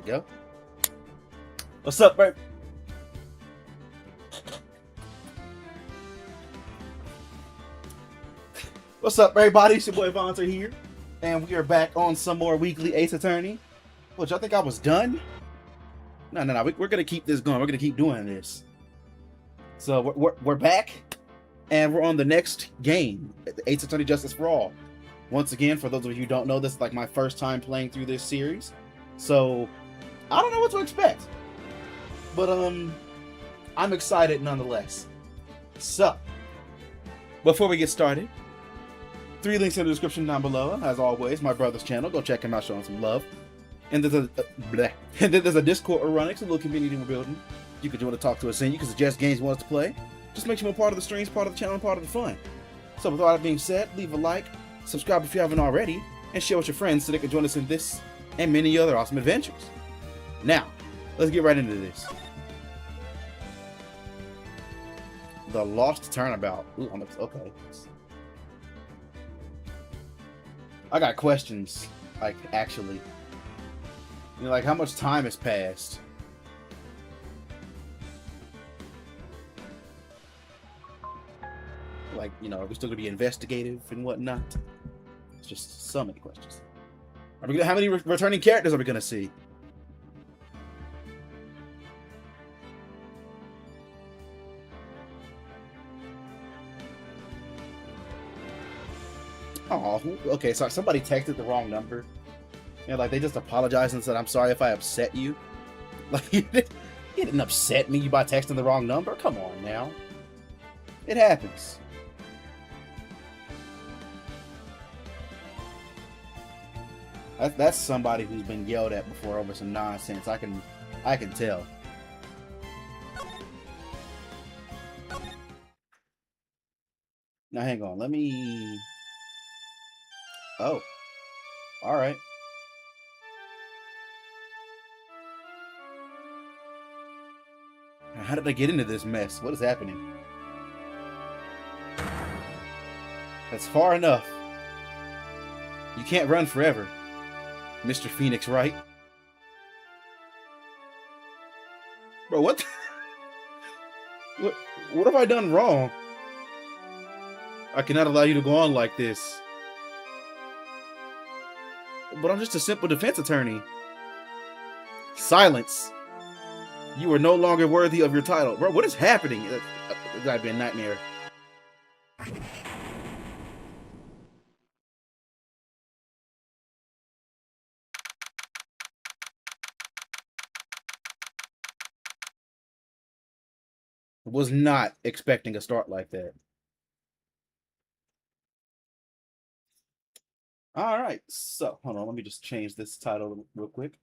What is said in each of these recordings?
go. What's up, bro? What's up, everybody? It's your boy Vonter here, and we are back on some more weekly Ace Attorney. What, y'all think I was done? No. We're gonna keep this going. We're gonna keep doing this. So we're back, and we're on the next game, the Ace Attorney Justice for All. Once again, for those of you who don't know, this is like my first time playing through this series, so I don't know what to expect. But I'm excited nonetheless. So, before we get started, 3 links in the description down below. As always, my brother's channel. Go check him out, show him some love. And there's a Discord we're running. It's a little community we're building. You can join to talk to us in. You can suggest games you want us to play. Just make sure we're part of the streams, part of the channel, and part of the fun. So with all that being said, leave a like, subscribe if you haven't already, and share with your friends so they can join us in this and many other awesome adventures. Now, let's get right into this. The Lost Turnabout. Ooh, okay. I got questions, like, actually. You know, like, how much time has passed? Like, you know, are we still gonna be investigative and whatnot? It's just so many questions. Are we gonna, how many returning characters are we gonna see? Oh, okay, so somebody texted the wrong number. And like they just apologized and said, "I'm sorry if I upset you." Like you didn't upset me by texting the wrong number. Come on now, it happens. That's somebody who's been yelled at before over some nonsense. I can tell. Now hang on, let me. Oh, all right. How did I get into this mess? What is happening? That's far enough. You can't run forever, Mr. Phoenix Wright. Bro, what? What have I done wrong? I cannot allow you to go on like this. But I'm just a simple defense attorney. Silence. You are no longer worthy of your title. Bro, what is happening? It's gotta be a nightmare. Was not expecting a start like that. Alright, so, hold on, let me just change this title real quick.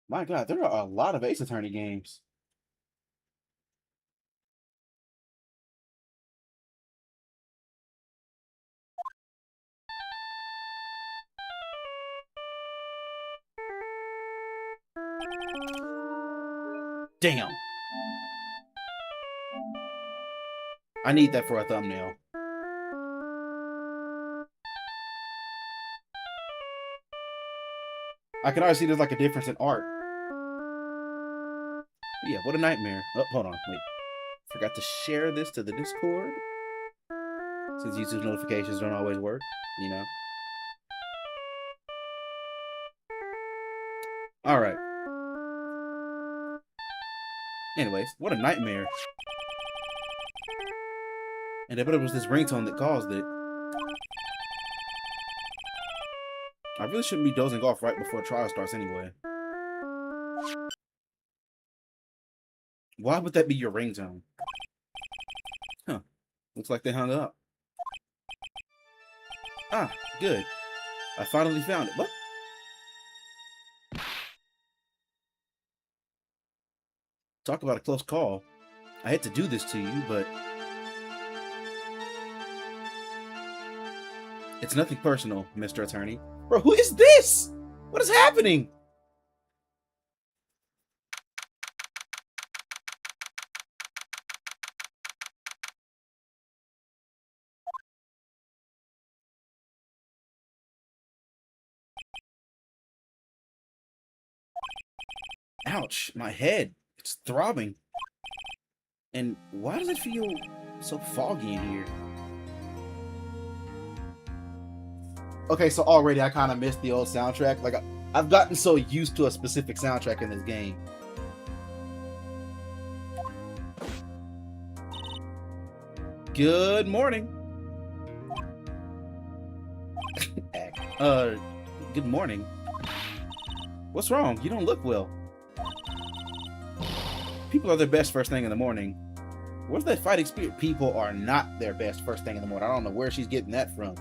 My god, there are a lot of Ace Attorney games. Damn. I need that for a thumbnail. I can already see there's like a difference in art. But yeah, what a nightmare. Oh, hold on, wait. Forgot to share this to the Discord. Since YouTube notifications don't always work, you know. Alright. Anyways, what a nightmare. And I bet it was this ringtone that caused it. I really shouldn't be dozing off right before trial starts anyway. Why would that be your ringtone? Huh. Looks like they hung up. Ah, good. I finally found it. What? Talk about a close call. I hate to do this to you, but it's nothing personal, Mr. Attorney. Bro, who is this? What is happening? Ouch, my head. It's throbbing. And why does it feel so foggy in here? Okay, so already I kind of missed the old soundtrack. Like, I've gotten so used to a specific soundtrack in this game. Good morning. Good morning. What's wrong? You don't look well. People are their best first thing in the morning. Where's that fighting spirit? People are not their best first thing in the morning. I don't know where she's getting that from.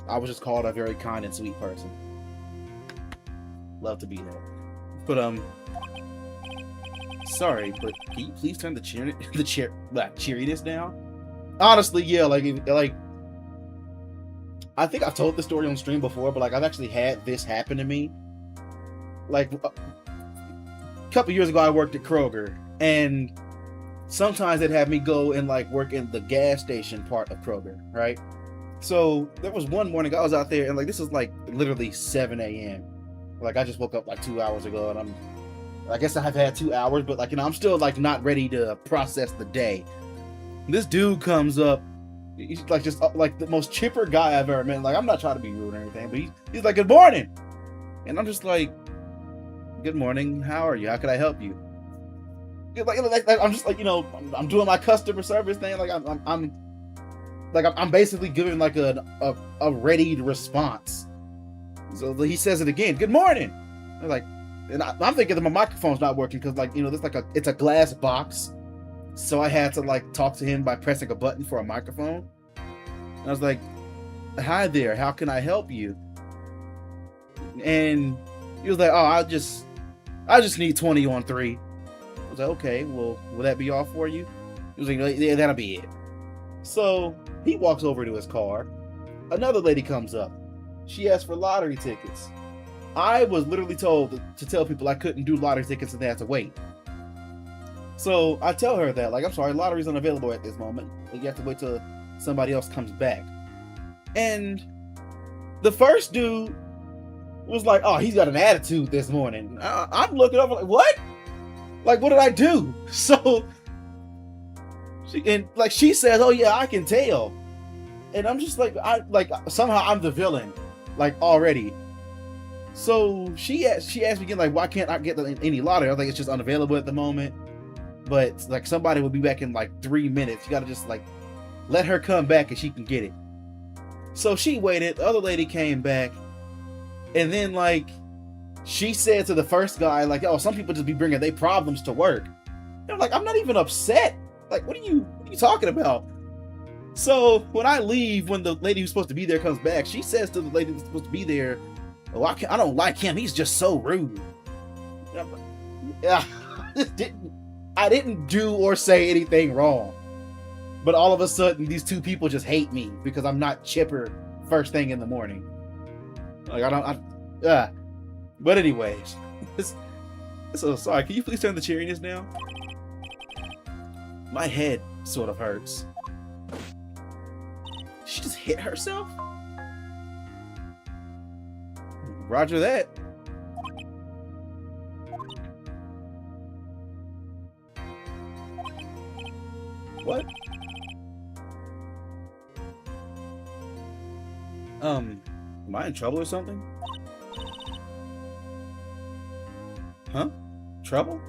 I was just called a very kind and sweet person. Love to be that. But sorry, but can you please turn the cheeriness down? Honestly, yeah, like I think I've told this story on stream before, but like I've actually had this happen to me. Like a couple years ago, I worked at Kroger, and sometimes they'd have me go and like work in the gas station part of Kroger, right? So there was one morning I was out there, and like this is like literally 7 a.m. Like I just woke up like 2 hours ago, and I guess I have had 2 hours, but like, you know, I'm still like not ready to process the day. This dude comes up, he's like just like the most chipper guy I've ever met. Like, I'm not trying to be rude or anything, but he's like, good morning. And I'm just like, good morning, how are you? How can I help you? Like I'm just like, you know, I'm doing my customer service thing. Like I'm basically giving like a readied response. So he says it again, good morning. I'm like, and I'm thinking that my microphone's not working because, like, you know, it's a glass box, so I had to like talk to him by pressing a button for a microphone. And I was like, "Hi there, how can I help you?" And he was like, "Oh, I just need 20 on 3." I was like, "Okay, well, will that be all for you?" He was like, "Yeah, that'll be it." So he walks over to his car. Another lady comes up. She asked for lottery tickets. I was literally told to tell people I couldn't do lottery tickets and they had to wait. So I tell her that, like, I'm sorry, lottery's unavailable at this moment. You have to wait till somebody else comes back. And the first dude was like, oh, he's got an attitude this morning. I'm looking up like, what? Like, what did I do? So she says, oh yeah, I can tell. And I'm just like, somehow I'm the villain, like, already. So she asked me again, like, why can't I get any lottery? I was like, it's just unavailable at the moment. But like somebody will be back in like 3 minutes. You gotta just like let her come back and she can get it. So she waited. The other lady came back, and then like she said to the first guy, like, oh, some people just be bringing their problems to work. And I'm like, I'm not even upset. Like, what are you talking about? So when I leave, when the lady who's supposed to be there comes back, she says to the lady who's supposed to be there, oh, I don't like him. He's just so rude. Yeah, I didn't do or say anything wrong. But all of a sudden, these two people just hate me because I'm not chipper first thing in the morning. Like, But anyways, so sorry. Can you please turn the cheeriness down? My head sort of hurts. Did she just hit herself? Roger that. What? Am I in trouble or something? Huh? Trouble?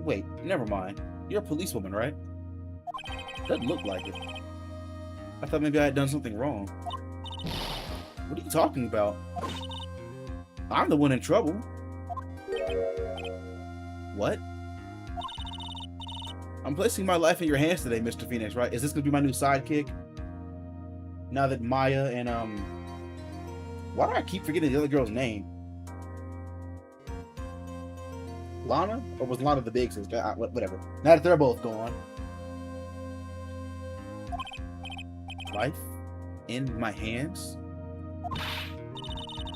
Wait, never mind. You're a policewoman, right? Doesn't look like it. I thought maybe I had done something wrong. What are you talking about? I'm the one in trouble. What? I'm placing my life in your hands today, Mr. Phoenix, right? Is this gonna be my new sidekick? Now that Maya and why do I keep forgetting the other girl's name? Lana? Or was Lana the big sister? Whatever. Now that they're both gone. Life in my hands?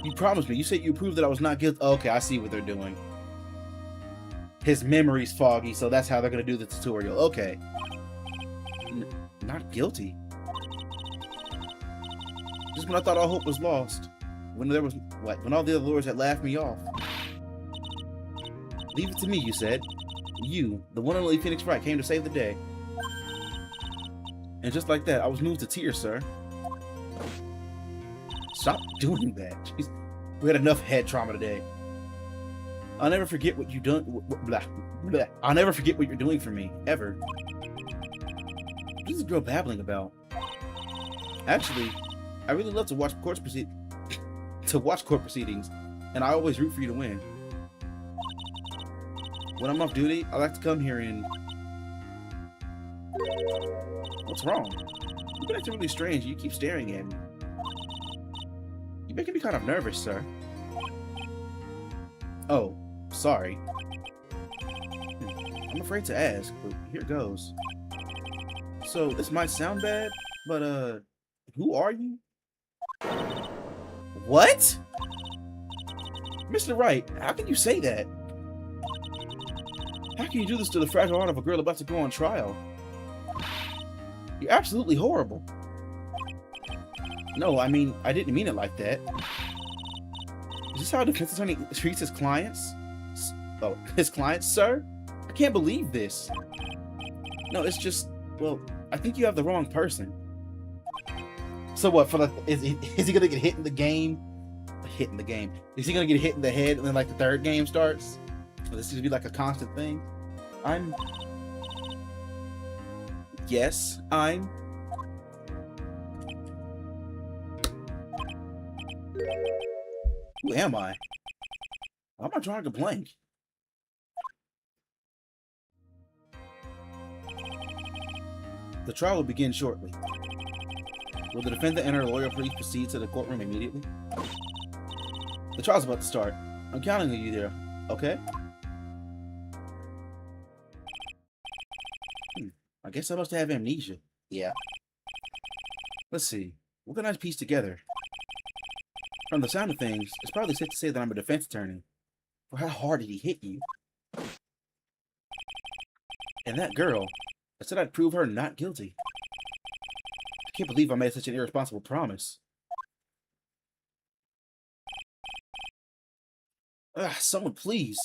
You promised me. You said you proved that I was not guilty. Oh, okay, I see what they're doing. his memory's foggy, so that's how they're gonna do the tutorial. Okay. Not guilty. Just when I thought all hope was lost. When there was when all the other lords had laughed me off. Leave it to me, you said. You, the one and only Phoenix Wright, came to save the day. And just like that, I was moved to tears, sir. Stop doing that. Jeez. We had enough head trauma today. I'll never forget what you done. Blah, blah. I'll never forget what you're doing for me, ever. What is this girl babbling about? Actually, I really love to watch court proceedings, and I always root for you to win. When I'm off duty, I like to come here and... What's wrong? You've been acting really strange. You keep staring at me. You're making me kind of nervous, sir. Oh, sorry. I'm afraid to ask, but here goes. So, this might sound bad, but, who are you? What? Mr. Wright, how can you say that? How can you do this to the fragile heart of a girl about to go on trial? You're absolutely horrible. No, I mean, I didn't mean it like that. Is this how a defense attorney treats his clients? Oh, his clients, sir? I can't believe this. No, it's just, well, I think you have the wrong person. So what, for the, is he gonna get hit in the game? Hit in the game. Is he gonna get hit in the head and then like the third game starts? So this is gonna be like a constant thing? Yes, I'm... Who am I? Why am I drawing a blank? The trial will begin shortly. Will the defendant and her lawyer please proceed to the courtroom immediately? The trial's about to start. I'm counting on you there, okay? I guess I must have amnesia. Yeah. Let's see. What can I piece together? From the sound of things, it's probably safe to say that I'm a defense attorney. For how hard did he hit you? And that girl, I said I'd prove her not guilty. I can't believe I made such an irresponsible promise. Someone please.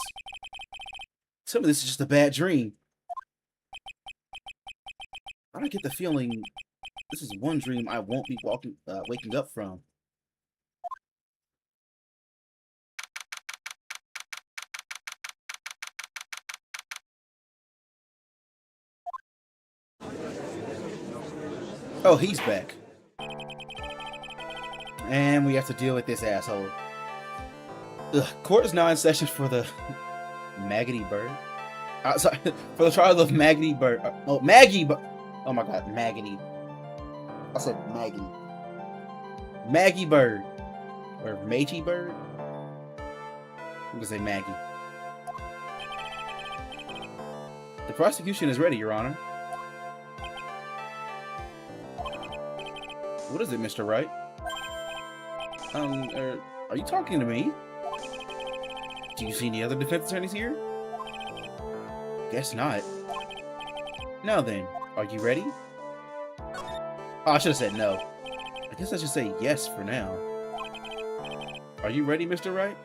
Tell me this is just a bad dream. I don't get the feeling this is one dream I won't be waking up from. Oh, he's back. And we have to deal with this asshole. Ugh, court is now in session for the Maggoty Bird. Sorry, for the trial of Maggoty Bird. Oh, Maggie Bird. Oh my god, Maggoty. I said Maggie. Maggie Bird. Or Maggie Bird? I'm gonna say Maggie. The prosecution is ready, Your Honor. What is it, Mr. Wright? Are you talking to me? Do you see any other defense attorneys here? Guess not. Now then, are you ready? Oh, I should have said no. I guess I should say yes for now. Are you ready, Mr. Wright?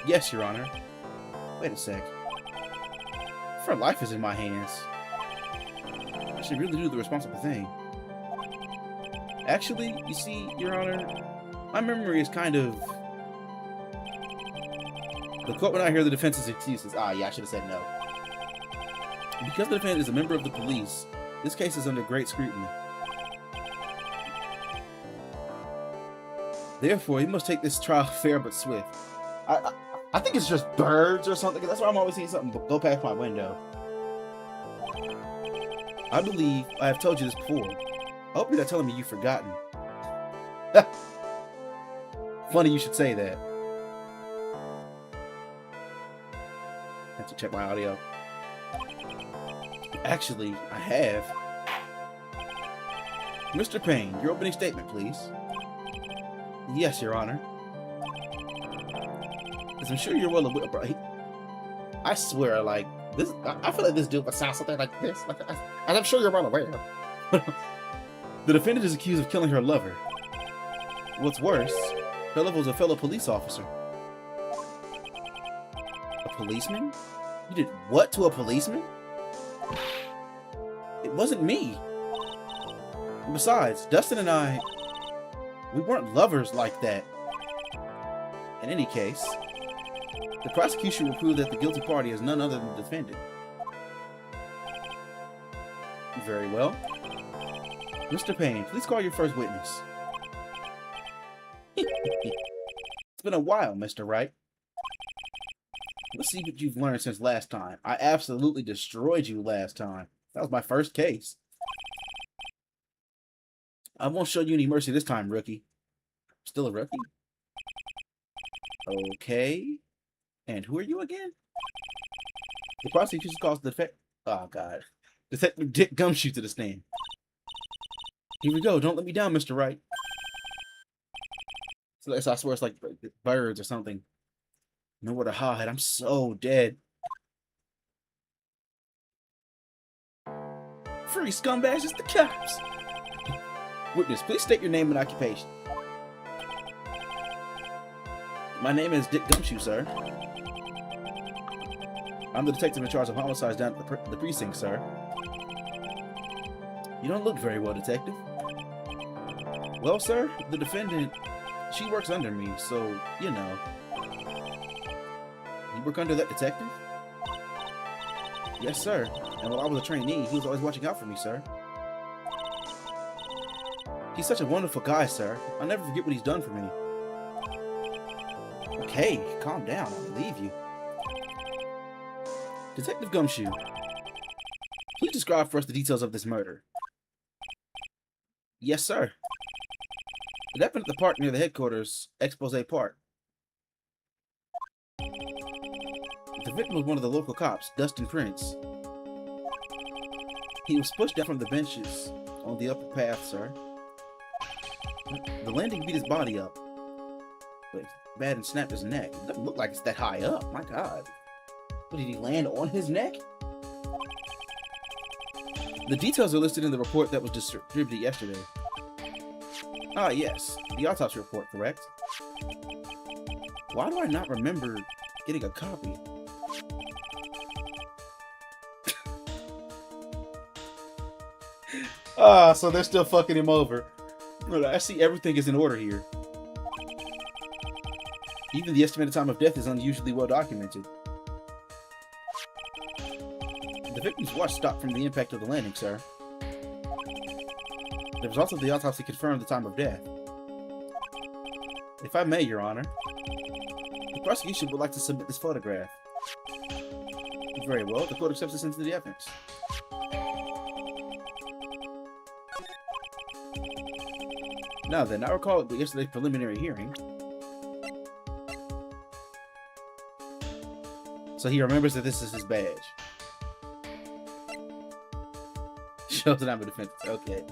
Yes, Your Honor. Wait a sec. Her life is in my hands. I should really do the responsible thing. Actually, you see, Your Honor, my memory is kind of... The court will not hear the defense's excuses. Ah, yeah, I should have said no. Because the defendant is a member of the police, this case is under great scrutiny. Therefore, he must take this trial fair but swift. I think it's just birds or something. That's why I'm always seeing something go past my window. I believe I have told you this before. I hope you're not telling me you've forgotten. Funny you should say that. I have to check my audio. Actually, I have. Mr. Payne, your opening statement, please. Yes, Your Honor. As I'm sure you're well aware, I swear, like, this, I feel like this dude would sound something like this. Like, I'm sure you're well aware. The defendant is accused of killing her lover. What's worse, her lover was a fellow police officer. A policeman? You did what to a policeman? It wasn't me. And besides, Dustin and I, we weren't lovers like that. In any case, the prosecution will prove that the guilty party is none other than the defendant. Very well. Mr. Payne, please call your first witness. It's been a while, Mr. Wright. Let's see what you've learned since last time. I absolutely destroyed you last time. That was my first case. I won't show you any mercy this time, rookie. Still a rookie? Okay. And who are you again? The prosecution calls the Detective Dick Gumshoe to the stand. Here we go. Don't let me down, Mr. Wright. So I swear it's like birds or something. Nowhere to hide. I'm so dead. Free scumbags, it's the cops. Witness, please state your name and occupation. My name is Dick Gumshoe, sir. I'm the detective in charge of homicides down at the precinct, sir. You don't look very well, detective. Well, sir, the defendant, she works under me, so, you know. You work under that detective? Yes, sir. And while I was a trainee, he was always watching out for me, sir. He's such a wonderful guy, sir. I'll never forget what he's done for me. Okay, calm down. I believe you. Detective Gumshoe, please describe for us the details of this murder. Yes, sir. It happened at the park near the headquarters, Expose Park. The victim was one of the local cops, Dustin Prince. He was pushed down from the benches on the upper path, sir. The landing beat his body up. Wait, bad and snapped his neck. It doesn't look like it's that high up. My God. What, did he land on his neck? The details are listed in the report that was distributed yesterday. Ah, yes. The autopsy report, correct? Why do I not remember getting a copy? So they're still fucking him over. I see everything is in order here. Even the estimated time of death is unusually well documented. The victim's watch stopped from the impact of the landing, sir. The results of the autopsy confirmed the time of death. If I may, Your Honor, the prosecution would like to submit this photograph. Very well, the court accepts this into the evidence. Now then, I recall yesterday's preliminary hearing. So he remembers that this is his badge. Shows that I'm a defendant. Okay.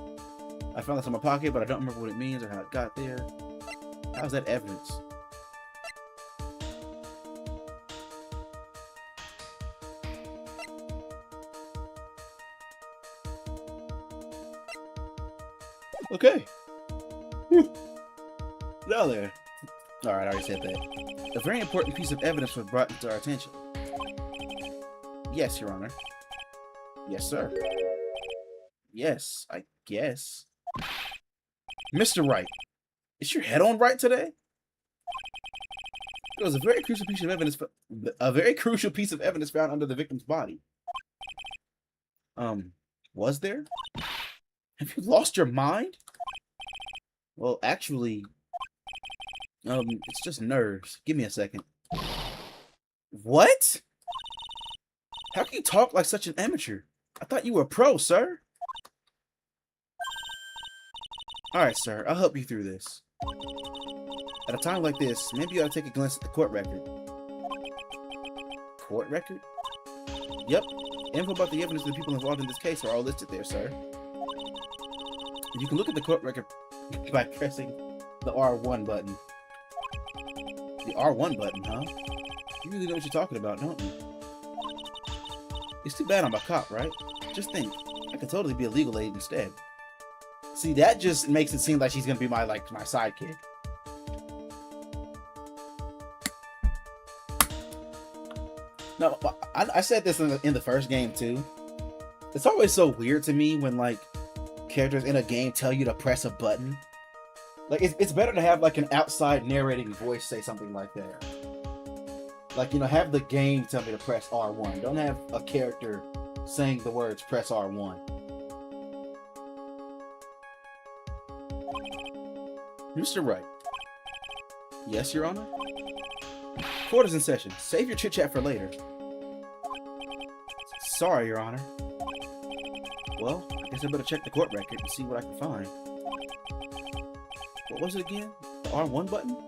I found this in my pocket, but I don't remember what it means or how it got there. How's that evidence? Okay. Now there. Alright, I already said that. A very important piece of evidence was brought to our attention. Yes, Your Honor. Yes, sir. Yes, I guess. Mr. Wright, is your head on right today? There was a very crucial piece of evidence. Found under the victim's body. Was there? Have you lost your mind? Well, actually, it's just nerves. Give me a second. What? How can you talk like such an amateur? I thought you were a pro, sir. Alright, sir. I'll help you through this. At a time like this, maybe you ought to take a glance at the court record. Court record? Yep. Info about the evidence of the people involved in this case are all listed there, sir. You can look at the court record by pressing the R1 button. The R1 button, huh? You really know what you're talking about, don't you? It's too bad I'm a cop, right? Just think, I could totally be a legal aid instead. See, that just makes it seem like she's gonna be my sidekick. No, I said this in the first game too. It's always so weird to me when like characters in a game tell you to press a button. Like it's better to have like an outside narrating voice say something like that. Like, you know, have the game tell me to press R1. Don't have a character saying the words press R1. Mr. Wright. Yes, Your Honor? Court is in session. Save your chit-chat for later. Sorry, Your Honor. Well, I guess I better check the court record and see what I can find. What was it again? The R1 button?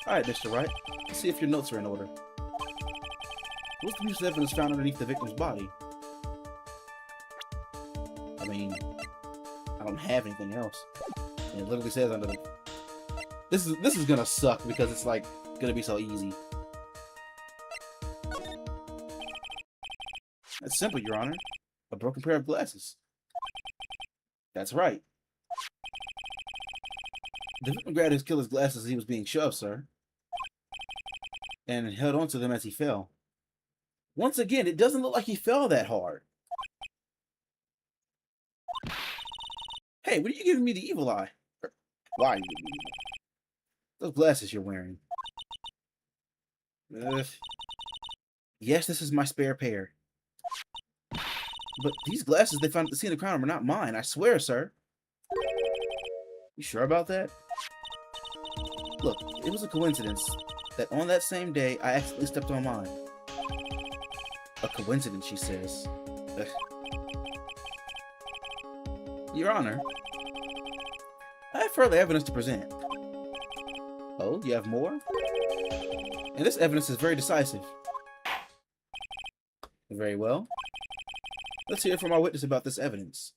Alright, Mr. Wright. Let's see if your notes are in order. What's the piece of evidence found underneath the victim's body? I mean, I don't have anything else. And it literally says under the... This is gonna suck because it's like gonna be so easy. That's simple, Your Honor. A broken pair of glasses. That's right. The victim grabbed his killer's glasses as he was being shoved, sir. And held onto them as he fell. Once again, it doesn't look like he fell that hard. Hey, what are you giving me the evil eye? Why are you giving me the evil eye? Those glasses you're wearing. Yes, this is my spare pair. But these glasses they found at the scene of the crime are not mine, I swear, sir. You sure about that? Look, it was a coincidence that on that same day, I accidentally stepped on mine. A coincidence, she says. Ugh. Your Honor, I have further evidence to present. Oh, you have more? And this evidence is very decisive. Very well. Let's hear from our witness about this evidence.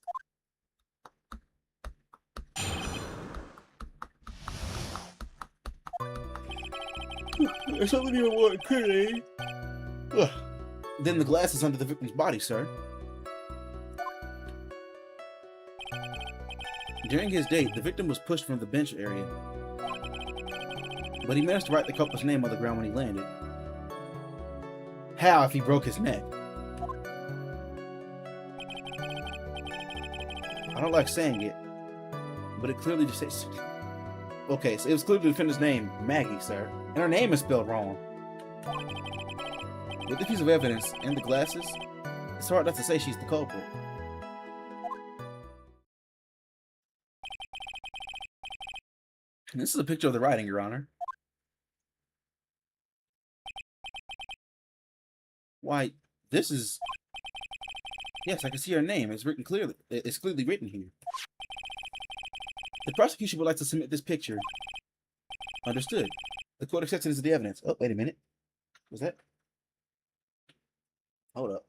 There's something even more incriminating. Then the glasses under the victim's body, sir. During his date, the victim was pushed from the bench area. But he managed to write the culprit's name on the ground when he landed. How if he broke his neck? I don't like saying it, but it clearly just says... Okay, so it was clearly the defendant's name, Maggie, sir. And her name is spelled wrong. With the piece of evidence and the glasses, it's hard not to say she's the culprit. And this is a picture of the writing, Your Honor. Why, this is... Yes, I can see her name. It's written clearly. It's clearly written here. The prosecution would like to submit this picture. Understood. The court accepts it as the evidence. Oh, wait a minute. Was that? Hold up.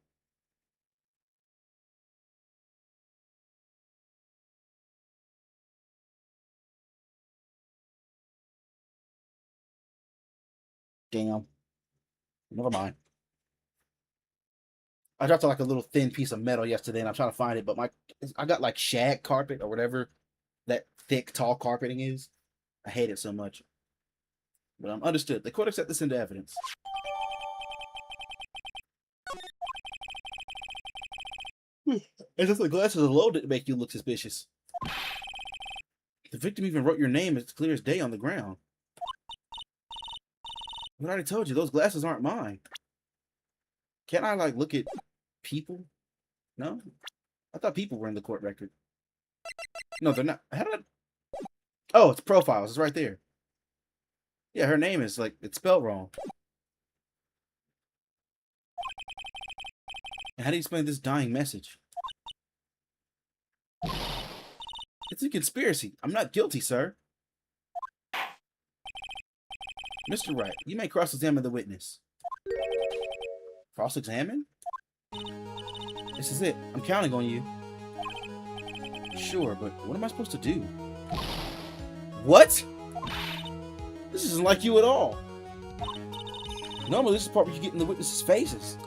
Damn. Never mind. I dropped like a little thin piece of metal yesterday and I'm trying to find it, but I got like shag carpet or whatever that thick, tall carpeting is. I hate it so much. But I'm understood. The court accepts this into evidence. As if the glasses are loaded to make you look suspicious. The victim even wrote your name as clear as day on the ground. But I already told you, those glasses aren't mine. Can't I, like, look at people? No? I thought people were in the court record. No, they're not. How did I... Oh, it's profiles. It's right there. Yeah, her name is, like, it's spelled wrong. And how do you explain this dying message? It's a conspiracy. I'm not guilty, sir. Mr. Wright, you may cross-examine the witness. Cross-examine? This is it. I'm counting on you. Sure, but what am I supposed to do? What? This isn't like you at all. Normally, this is the part where you get in the witnesses' faces.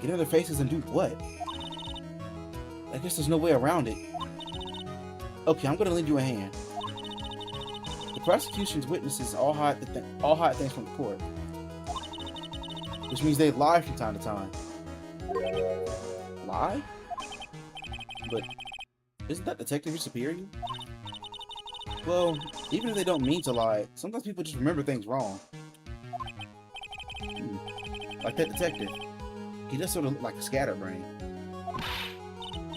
Get in their faces and do what? I guess there's no way around it. Okay, I'm gonna lend you a hand. The prosecution's witnesses all hide things from the court, which means they lie from time to time. Lie? But isn't that detective your superior? Well, even if they don't mean to lie, sometimes people just remember things wrong. Like that detective. He does sort of look like a scatterbrain.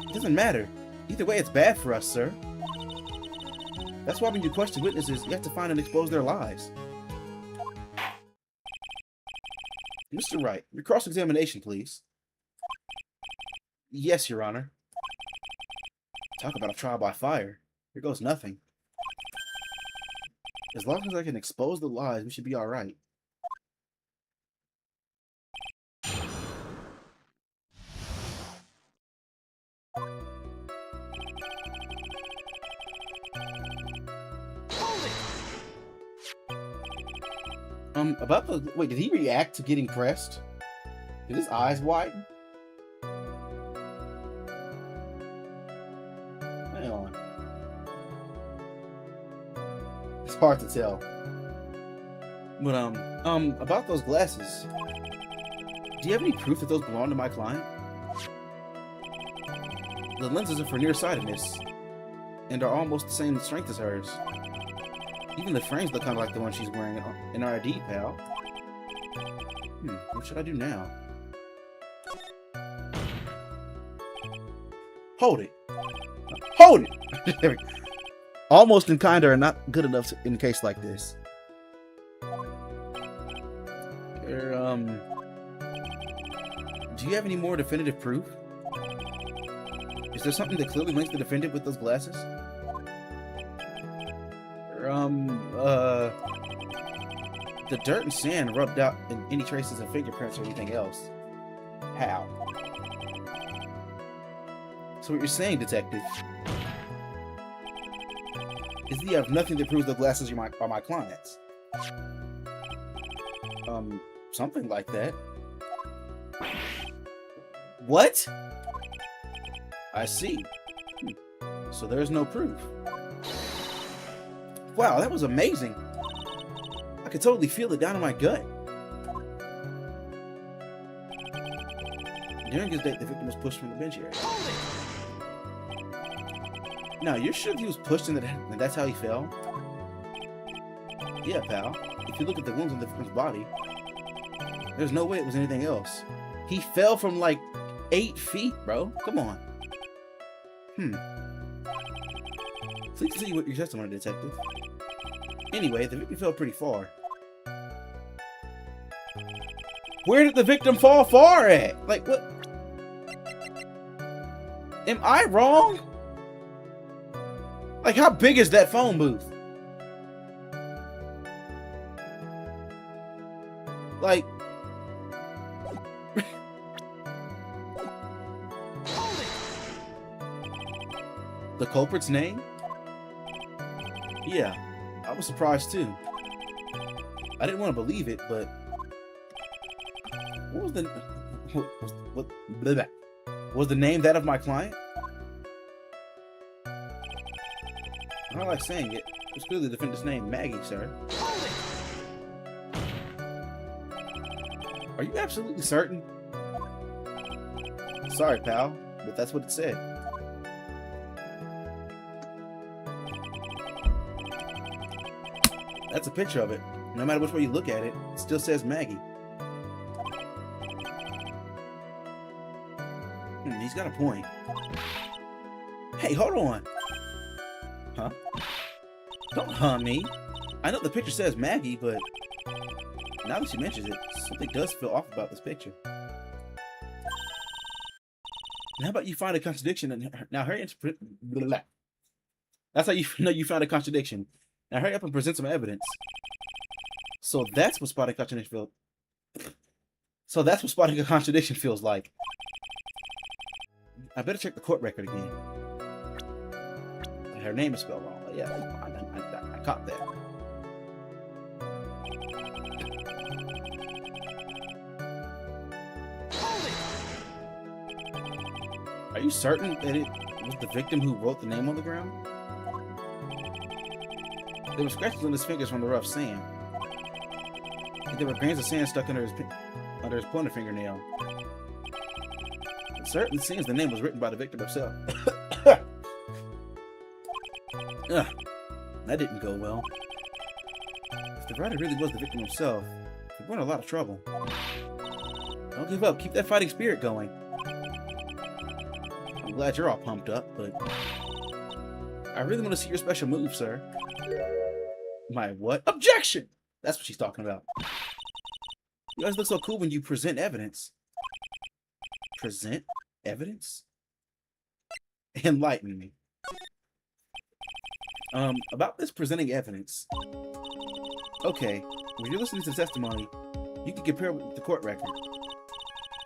It doesn't matter. Either way, it's bad for us, sir. That's why when you question witnesses, you have to find and expose their lies. Mr. Wright, your cross-examination, please. Yes, Your Honor. Talk about a trial by fire. Here goes nothing. As long as I can expose the lies, we should be alright. About the... Wait, did he react to getting pressed? Did his eyes widen? Hang on. It's hard to tell. But, about those glasses. Do you have any proof that those belong to my client? The lenses are for nearsightedness, and are almost the same strength as hers. Even the frames look kind of like the one she's wearing in our ID, pal. What should I do now? Hold it! Hold it! Almost and kinda are not good enough in a case like this. Do you have any more definitive proof? Is there something that clearly links the defendant with those glasses? The dirt and sand rubbed out in any traces of fingerprints or anything else. How? So what you're saying, detective, is that you have nothing that proves the glasses are my clients. Something like that. What? I see. So there's no proof. Wow, that was amazing. I could totally feel it down in my gut. During his date, the victim was pushed from the bench area. Now, you're sure he was pushed and that's how he fell? Yeah, pal. If you look at the wounds on the victim's body, there's no way it was anything else. He fell from like 8 feet, bro. Come on. Please see what your testimony, detective. Anyway, the victim fell pretty far. Where did the victim fall far at? Like, what? Am I wrong? Like, how big is that phone booth? Like... The culprit's name? Yeah, I was surprised too. I didn't want to believe it, but... What was the... What? Blah, blah. Was the name that of my client? I don't like saying it. It's clearly the defendant's name, Maggie, sir. Are you absolutely certain? Sorry, pal, but that's what it said. That's a picture of it. No matter which way you look at it, it still says Maggie. He's got a point. Hey, hold on. Huh? Don't me. I know the picture says Maggie, but now that she mentions it, something does feel off about this picture. And how about you find a contradiction and now hurry and That's how you know you found a contradiction. Now hurry up and present some evidence. So that's what spotting a contradiction feels. So that's what spotting a contradiction feels like. I better check the court record again. Her name is spelled wrong. But yeah, I caught that. Are you certain that it was the victim who wrote the name on the ground? There were scratches on his fingers from the rough sand. And there were grains of sand stuck under his pointer fingernail. It certainly seems the name was written by the victim himself. Ugh, that didn't go well. If the writer really was the victim himself, we're in a lot of trouble. Don't give up. Keep that fighting spirit going. I'm glad you're all pumped up, but I really want to see your special move, sir. My what? Objection! That's what she's talking about. You guys look so cool when you present evidence. Present evidence? Enlighten me. About this presenting evidence. Okay, when you're listening to the testimony, you can compare it with the court record.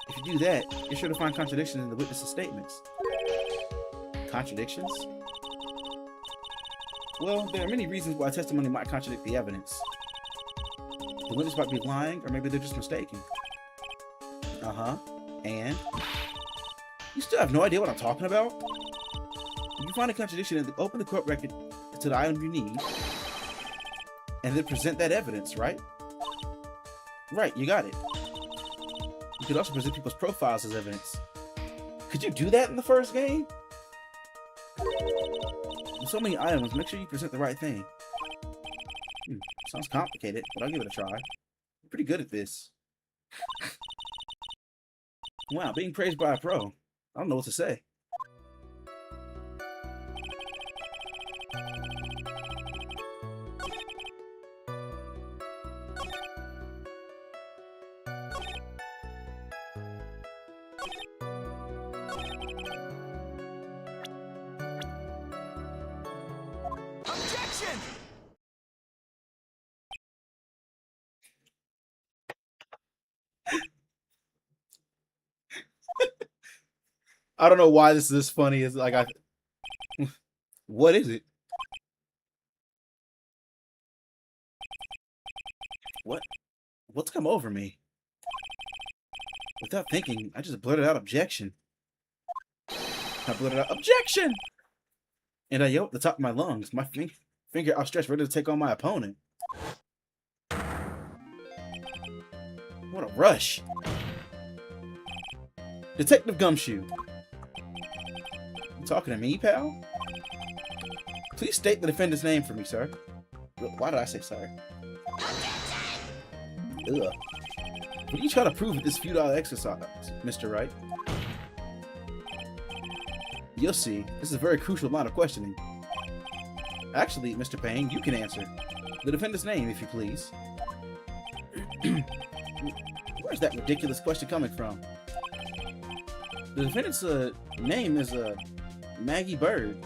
If you do that, you're sure to find contradictions in the witness's statements. Contradictions? Well, there are many reasons why testimony might contradict the evidence. The witness might be lying, or maybe they're just mistaken. Uh-huh. And? You still have no idea what I'm talking about? If you find a contradiction, open the court record to the item you need, and then present that evidence, right? Right, you got it. You could also present people's profiles as evidence. Could you do that in the first game? With so many items, make sure you present the right thing. Sounds complicated, but I'll give it a try. I'm pretty good at this. Wow, being praised by a pro. I don't know what to say. Objection! I don't know why this is this funny. It's like what is it? What's come over me? Without thinking, I just blurted out objection. I blurted out objection! And I yelled at the top of my lungs, my finger outstretched, ready to take on my opponent. What a rush. Detective Gumshoe. You talking to me, pal? Please state the defendant's name for me, sir. Why did I say sorry? Ugh. What are you trying to prove with this futile exercise, Mr. Wright? You'll see. This is a very crucial line of questioning. Actually, Mr. Payne, you can answer. The defendant's name, if you please. Where's that ridiculous question coming from? The defendant's name is Maggie Bird.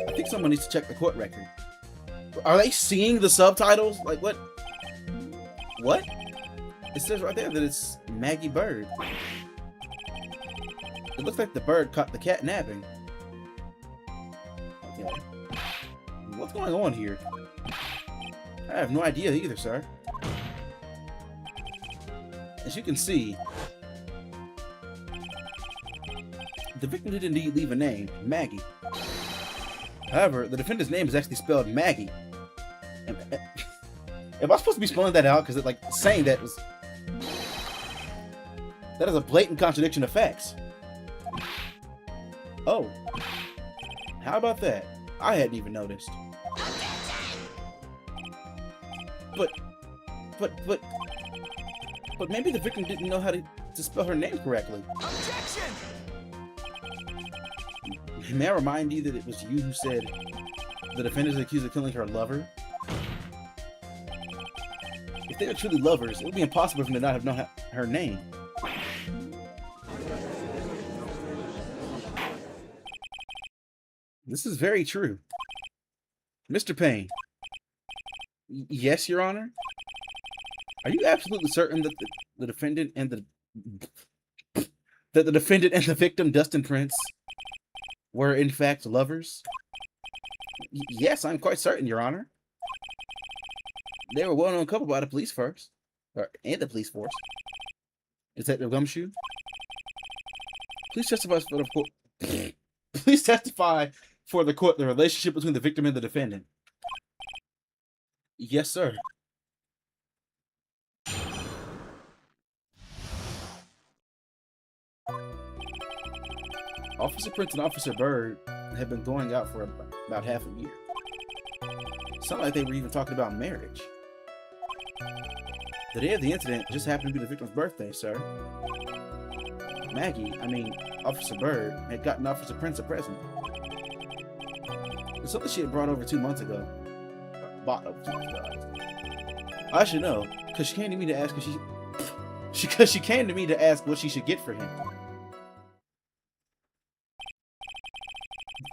I think someone needs to check the court record. Are they seeing the subtitles? Like, what? What? It says right there that it's Maggie Bird. It looks like the bird caught the cat napping. Okay. What's going on here? I have no idea either, sir. As you can see, the victim did indeed leave a name, Maggie. However, the defendant's name is actually spelled Maggie. Am I supposed to be spelling that out? Because like saying that was... That is a blatant contradiction of facts. Oh. How about that? I hadn't even noticed. But maybe the victim didn't know how to spell her name correctly. Objection! May I remind you that it was you who said the defendant is accused of killing her lover? If they were truly lovers, it would be impossible for them to not have known her name. This is very true. Mr. Payne. Yes, Your Honor? Are you absolutely certain that the defendant and the defendant and the victim, Dustin Prince, were in fact lovers? Yes, I'm quite certain, Your Honor. They were a well-known couple by the police force, and the police force. Detective Gumshoe, Please testify for the court. Please testify for the court the relationship between the victim and the defendant. Yes, sir. Officer Prince and Officer Bird had been going out for about half a year. Sounded like they were even talking about marriage. The day of the incident just happened to be the victim's birthday, sir. Maggie, Officer Bird, had gotten Officer Prince a present. It's something she had brought over 2 months ago. Bought over 2 months ago. I should know, because she came to me to ask if she came to me to ask what she should get for him.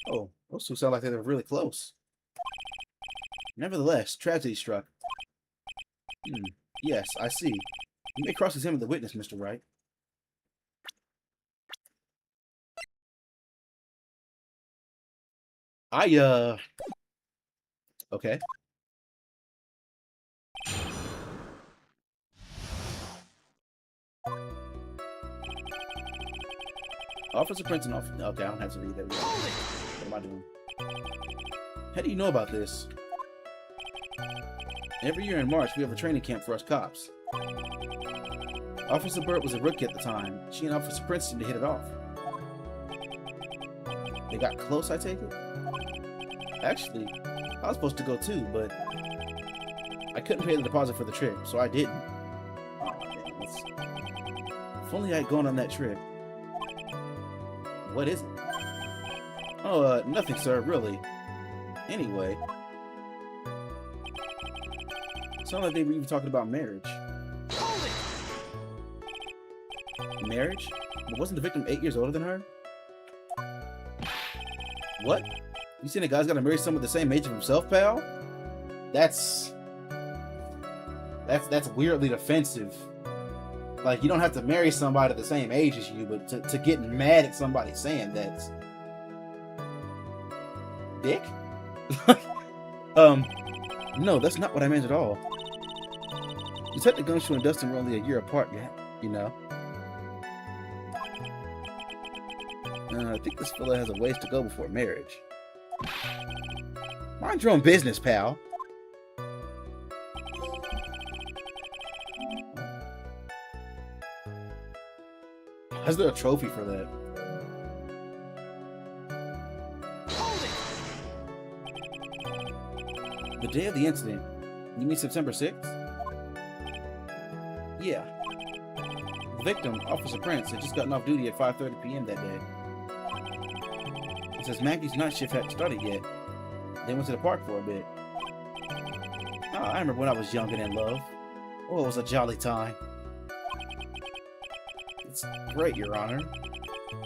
Oh, those two sound like they were really close. Nevertheless, tragedy struck. Yes, I see. You may cross-examine the witness, Mr. Wright. Okay. Officer Prince and Officer... Okay, I don't have to read that. What am I doing? How do you know about this? Every year in March, we have a training camp for us cops. Officer Burt was a rookie at the time. She and Officer Prince seemed to hit it off. They got close, I take it? Actually, I was supposed to go too, but I couldn't pay the deposit for the trip, so I didn't. Oh, man, if only I'd gone on that trip. What is it? Oh, nothing, sir, really. Anyway. It sounded like they were even talking about marriage. Marriage? But wasn't the victim 8 years older than her? What? You saying a guy's gotta marry someone the same age of himself, pal? That's weirdly offensive. Like, you don't have to marry somebody the same age as you, but to get mad at somebody saying that's... Dick? No, that's not what I meant at all. Detective Gumshoe and Dustin were only a year apart, you know. I think this fella has a ways to go before marriage. Mind your own business, pal. Is there a trophy for that? The day of the incident? You mean September 6th? Yeah. The victim, Officer Prince, had just gotten off duty at 5:30 p.m. that day. It says Maggie's night shift hadn't started yet. They went to the park for a bit. Oh, I remember when I was young and in love. Oh, it was a jolly time. It's great, Your Honor.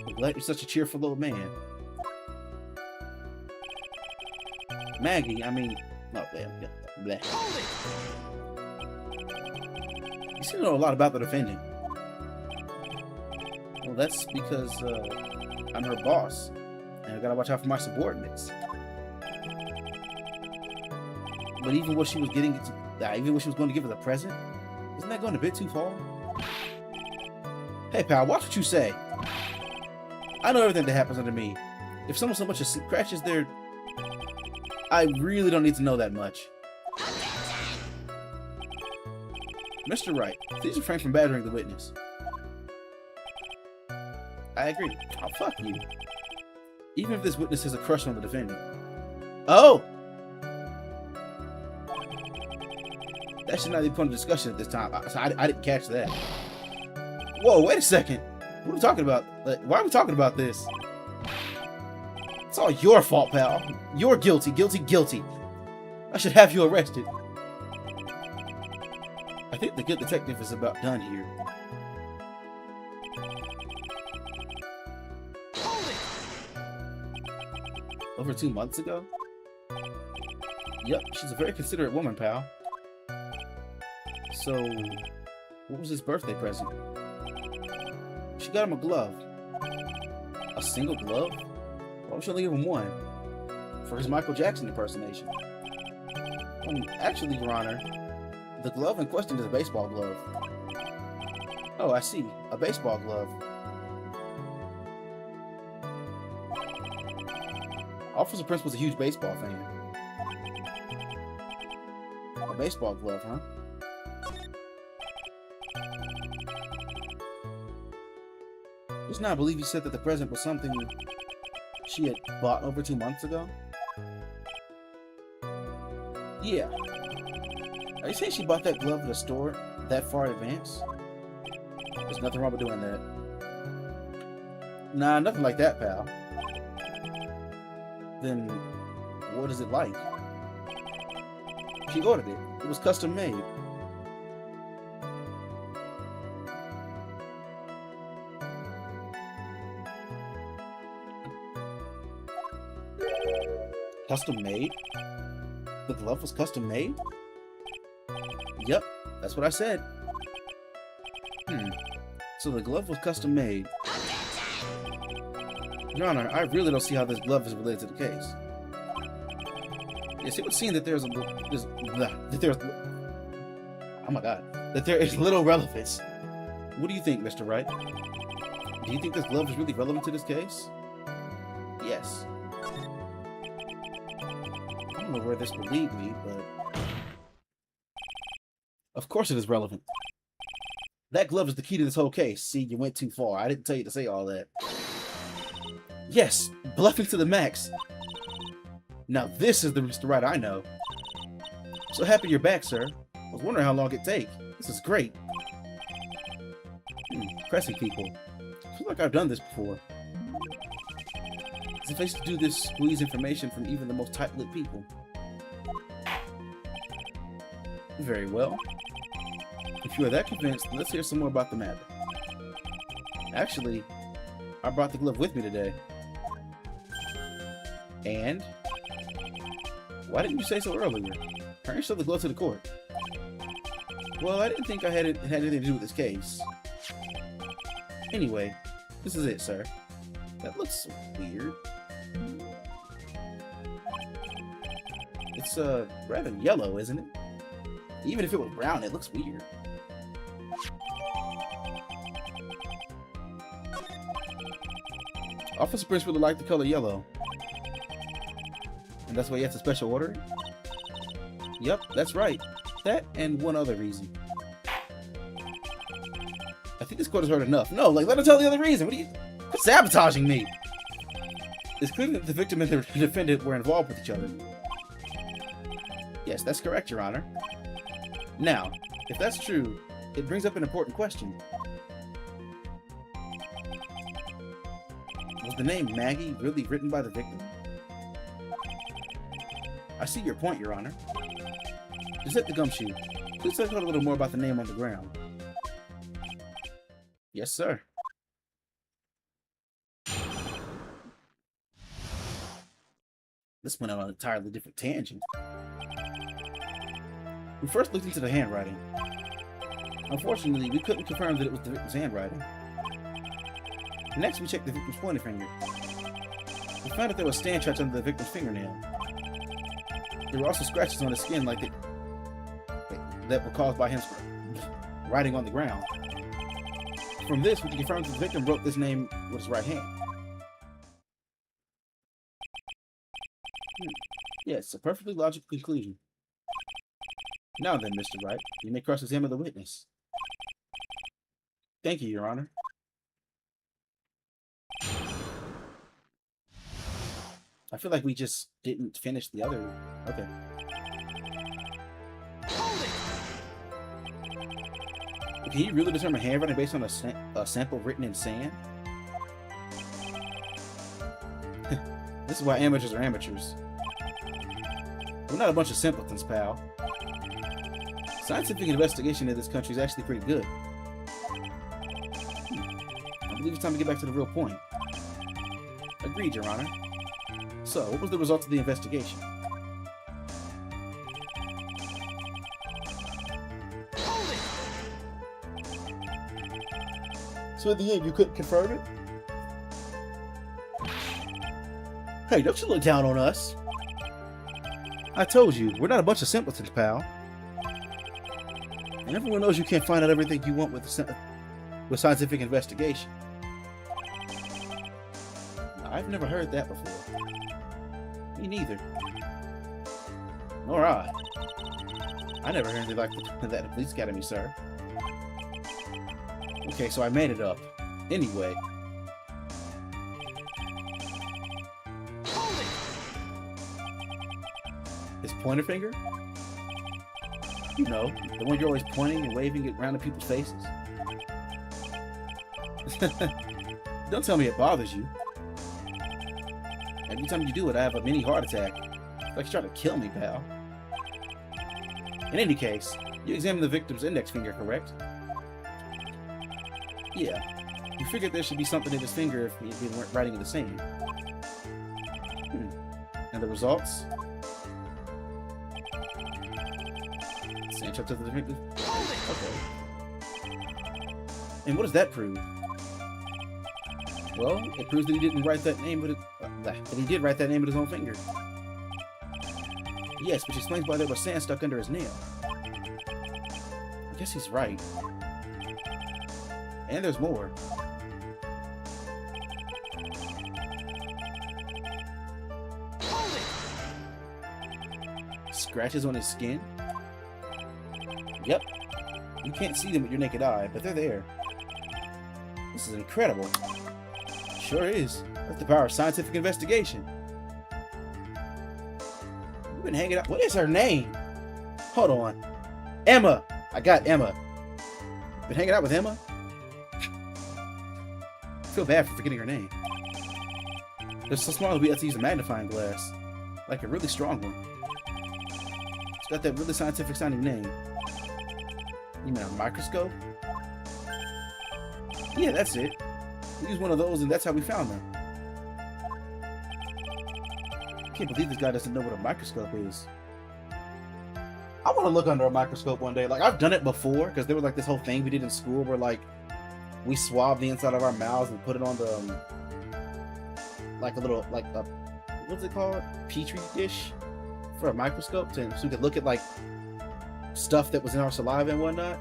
I'm glad you're such a cheerful old man. Maggie, oh, bleh. You seem to know a lot about the defendant. Well, that's because, I'm her boss. And I gotta watch out for my subordinates. But even what she was going to give her the present, isn't that going a bit too far? Hey, pal, watch what you say. I know everything that happens under me. If someone so much as scratches their... I really don't need to know that much. Mr. Wright, please refrain from battering the witness. I agree. Oh, fuck you. Even if this witness has a crush on the defendant. Oh! That should not be put in discussion at this time. I didn't catch that. Whoa, wait a second. What are we talking about? Like, why are we talking about this? It's all your fault, pal. You're guilty, guilty, guilty. I should have you arrested. I think the good detective is about done here. Over 2 months ago? Yep, she's a very considerate woman, pal. So, what was his birthday present? She got him a glove. A single glove? Why would she only give him one? For his Michael Jackson impersonation. Actually, Your Honor, the glove in question is a baseball glove. Oh, I see. A baseball glove. Officer Prince was a huge baseball fan. A baseball glove, huh? Just now, I believe you said that the present was something she had bought over 2 months ago? Yeah. Are you saying she bought that glove at a store that far in advance? There's nothing wrong with doing that. Nah, nothing like that, pal. Then, what is it like? She ordered it. It was custom made. Custom made? The glove was custom made? Yep, that's what I said. So the glove was custom made. Your Honor, I really don't see how this glove is related to the case. Yes, it would seem that there's oh my god, that there is little relevance. What do you think, Mr. Wright? Do you think this glove is really relevant to this case? Yes. I don't know where this will lead me, but of course it is relevant. That glove is the key to this whole case. See, you went too far. I didn't tell you to say all that. Yes, bluffing to the max. Now this is the Mr. Wright I know. So happy you're back, sir. I was wondering how long it'd take. This is great. Pressing people. I feel like I've done this before. It's a place to do this, squeeze information from even the most tight-lipped people. Very well. If you are that convinced, let's hear some more about the matter. Actually, I brought the glove with me today. And? Why didn't you say so earlier? Why didn't you show the glove to the court? Well, I didn't think I had anything to do with this case. Anyway, this is it, sir. That looks weird. It's, rather yellow, isn't it? Even if it was brown, it looks weird. Officer Prince would like the color yellow. And that's why he has a special order? Yep, that's right. That and one other reason. I think this court has heard enough. No, like, let him tell the other reason. What are you... Quit sabotaging me! It's clear that the victim and the defendant were involved with each other. Yes, that's correct, Your Honor. Now, if that's true, it brings up an important question. Was the name Maggie really written by the victim? I see your point, Your Honor. Giuseppe Gumshoe, please tell us a little more about the name on the ground. Yes, sir. This went on an entirely different tangent. We first looked into the handwriting. Unfortunately, we couldn't confirm that it was the victim's handwriting. Next, we checked the victim's pointer finger. We found that there were sand tracks under the victim's fingernail. There were also scratches on his skin that were caused by him writing on the ground. From this, we can confirm that the victim wrote this name with his right hand. Yes, a perfectly logical conclusion. Now then, Mr. Wright, you may cross-examine the witness. Thank you, Your Honor. I feel like we just didn't finish the other... Okay. Can you really determine handwriting based on a sample written in sand? This is why amateurs are amateurs. We're not a bunch of simpletons, pal. Scientific investigation in this country is actually pretty good. I believe it's time to get back to the real point. Agreed, Your Honor. So, what was the result of the investigation? So at the end, you couldn't confirm it? Hey, don't you look down on us. I told you, we're not a bunch of simpletons, pal. And everyone knows you can't find out everything you want with scientific investigation. I've never heard that before. Me neither. Nor I. I never heard anything like that at the police academy, sir. Okay, so I made it up. Anyway. Hold it! His pointer finger? You know, the one you're always pointing and waving it around in people's faces. Don't tell me it bothers you. Every time you do it, I have a mini heart attack. It's like you're trying to kill me, pal. In any case, you examined the victim's index finger, correct? Yeah. You figured there should be something in his finger if we weren't writing in the same. And the results? Cinch up to the finger. Okay. And what does that prove? Well, it proves that he didn't write that name, that he did write that name with his own finger. Yes, which explains why there was sand stuck under his nail. I guess he's right. And there's more. Scratches on his skin? Yep. You can't see them with your naked eye, but they're there. This is incredible. Sure is. That's the power of scientific investigation. We've been hanging out. What is her name? Hold on. Emma. I got Emma. Been hanging out with Emma? I feel bad for forgetting her name. They're so small that we have to use a magnifying glass. Like a really strong one. It's got that really scientific sounding name. You mean a microscope? Yeah, that's it. We used one of those and that's how we found them. I can't believe this guy doesn't know what a microscope is. I want to look under a microscope one day. Like, I've done it before, because there was like this whole thing we did in school where like we swabbed the inside of our mouths and put it on the like a little, like a, what's it called? Petri dish for a microscope so we could look at like stuff that was in our saliva and whatnot.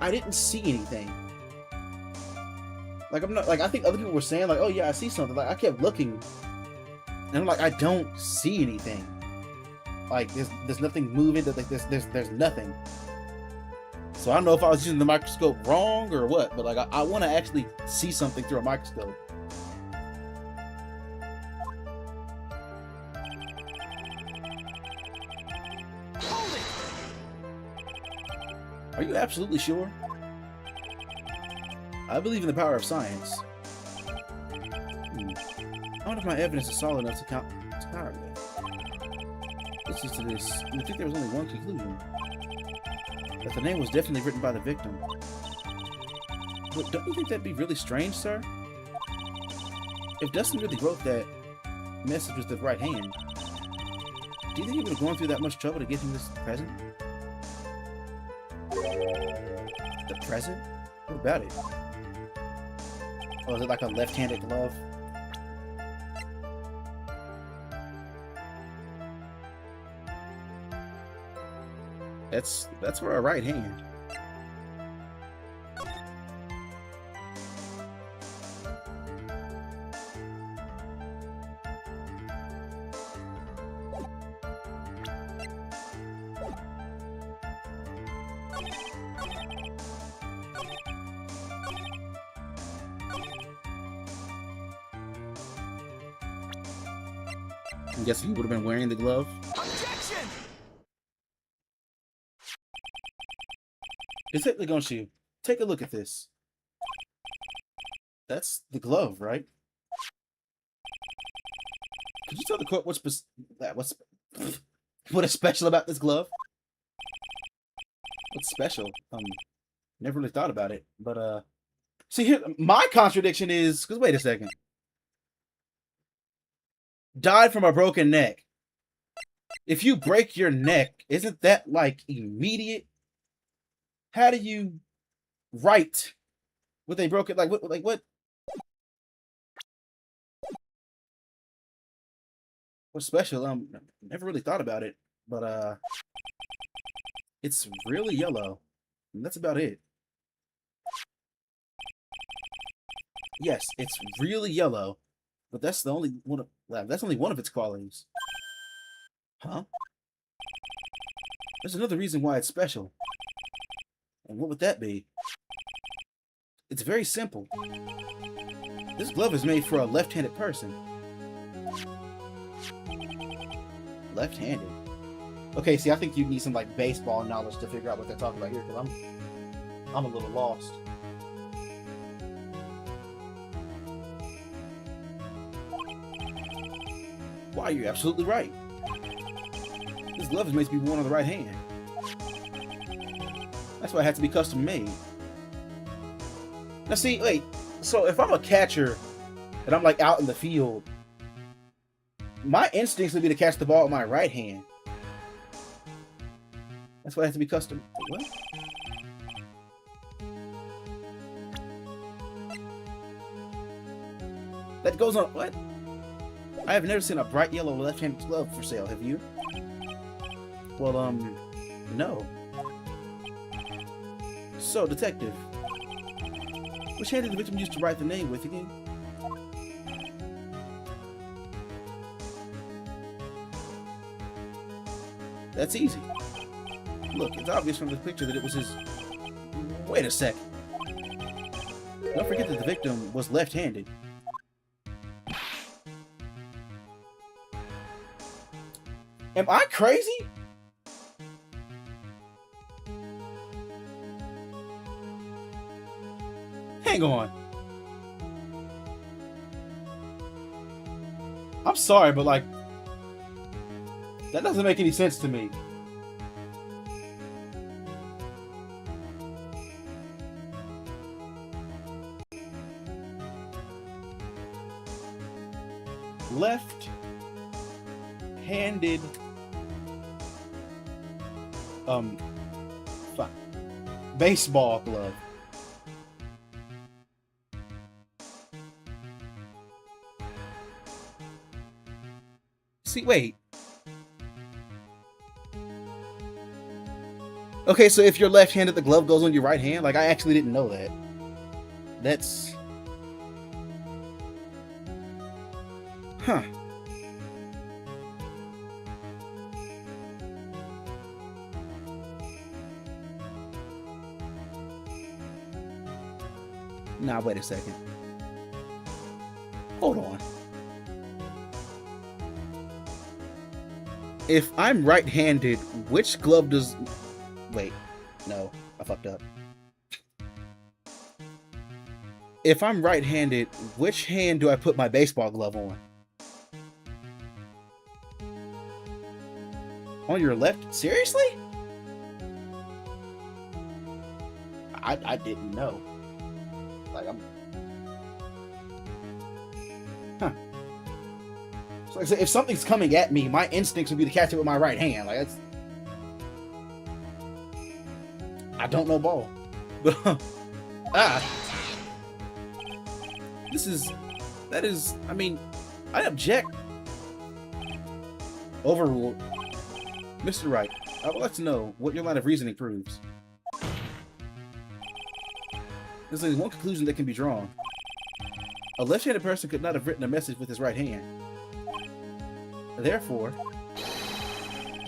I didn't see anything. Like, I'm not, like, I think other people were saying, like, oh yeah, I see something. Like, I kept looking, and I'm like, I don't see anything. Like, there's nothing moving. Like, there's nothing. So I don't know if I was using the microscope wrong or what, but like, I want to actually see something through a microscope. Are you absolutely sure? I believe in the power of science. I wonder if my evidence is solid enough to counter that. Listen to this. I think there was only one conclusion. That the name was definitely written by the victim. But don't you think that'd be really strange, sir? If Dustin really wrote that message with the right hand, do you think he would have gone through that much trouble to get him this present? The present? What about it? Oh, is it like a left-handed glove? That's for a right hand. I'm guessing he would have been wearing the glove. Objection! Specifically, don't you? Take a look at this. That's the glove, right? Could you tell the court what's what is special about this glove? What's special? Never really thought about it, but see here, my contradiction is because wait a second. Died from a broken neck. If you break your neck, isn't that like immediate? How do you write with a broken, like what? What's special? Never really thought about it, but it's really yellow. And that's about it. Yes, it's really yellow, but that's the only one of, that's only one of its qualities. Huh? There's another reason why it's special. And what would that be? It's very simple. This glove is made for a left-handed person. Left-handed? Okay, see, I think you need some, like, baseball knowledge to figure out what they're talking about here, because I'm a little lost. Why, you're absolutely right. This glove is made to be worn on the right hand. That's why it had to be custom made. Now see, wait, so if I'm a catcher and I'm like out in the field, my instincts would be to catch the ball with my right hand. That's why it has to be custom. What? That goes on, what? I have never seen a bright yellow left-handed glove for sale, have you? Well, no. So, detective, which hand did the victim use to write the name with again? That's easy. Look, it's obvious from the picture that it was his... Wait a sec. Don't forget that the victim was left-handed. Am I crazy? Hang on. I'm sorry, but like, that doesn't make any sense to me. Left-handed baseball glove. See, wait. Okay, so if you're left-handed, the glove goes on your right hand? Like, I actually didn't know that. That's... Huh. Nah, wait a second. Hold on. If I'm right-handed, which glove does... Wait. No. I fucked up. If I'm right-handed, which hand do I put my baseball glove on? On your left? Seriously? I didn't know. Like, I'm... Huh. So like I said, if something's coming at me, my instincts would be to catch it with my right hand. Like, that's... I don't know ball. That is, I mean, I object. Overruled. Mr. Wright, I would like to know what your line of reasoning proves. There's only one conclusion that can be drawn. A left-handed person could not have written a message with his right hand. Therefore,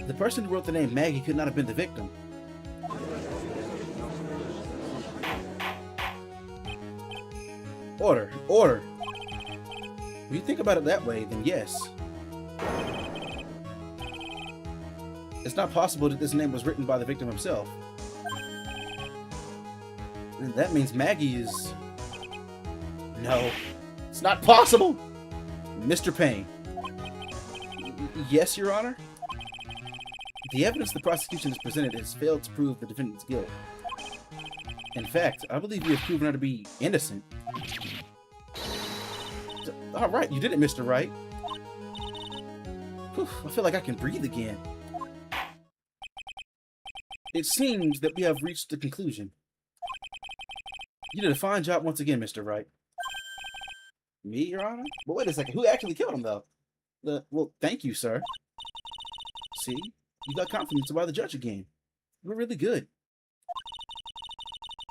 the person who wrote the name Maggie could not have been the victim. Order, order. When you think about it that way, then yes. It's not possible that this name was written by the victim himself. And that means Maggie is... No. It's not possible! Mr. Payne. Yes, Your Honor? The evidence the prosecution has presented has failed to prove the defendant's guilt. In fact, I believe you have proven her to be innocent. Alright, you did it, Mr. Wright. Whew, I feel like I can breathe again. It seems that we have reached the conclusion. You did a fine job once again, Mr. Wright. Me, Your Honor? But wait a second, who actually killed him, though? Well, thank you, sir. See? You got confidence by the judge again. We're really good.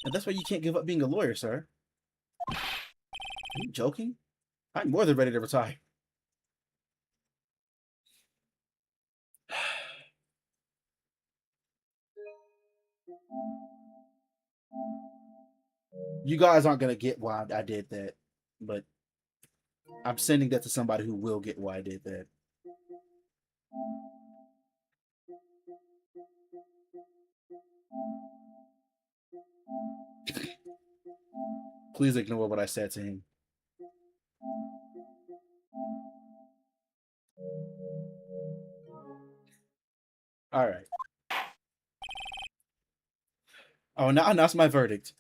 And that's why you can't give up being a lawyer, sir. Are you joking? I'm more than ready to retire. You guys aren't gonna get why I did that, but I'm sending that to somebody who will get why I did that. Please ignore what I said to him. All right. Oh, now that's my verdict.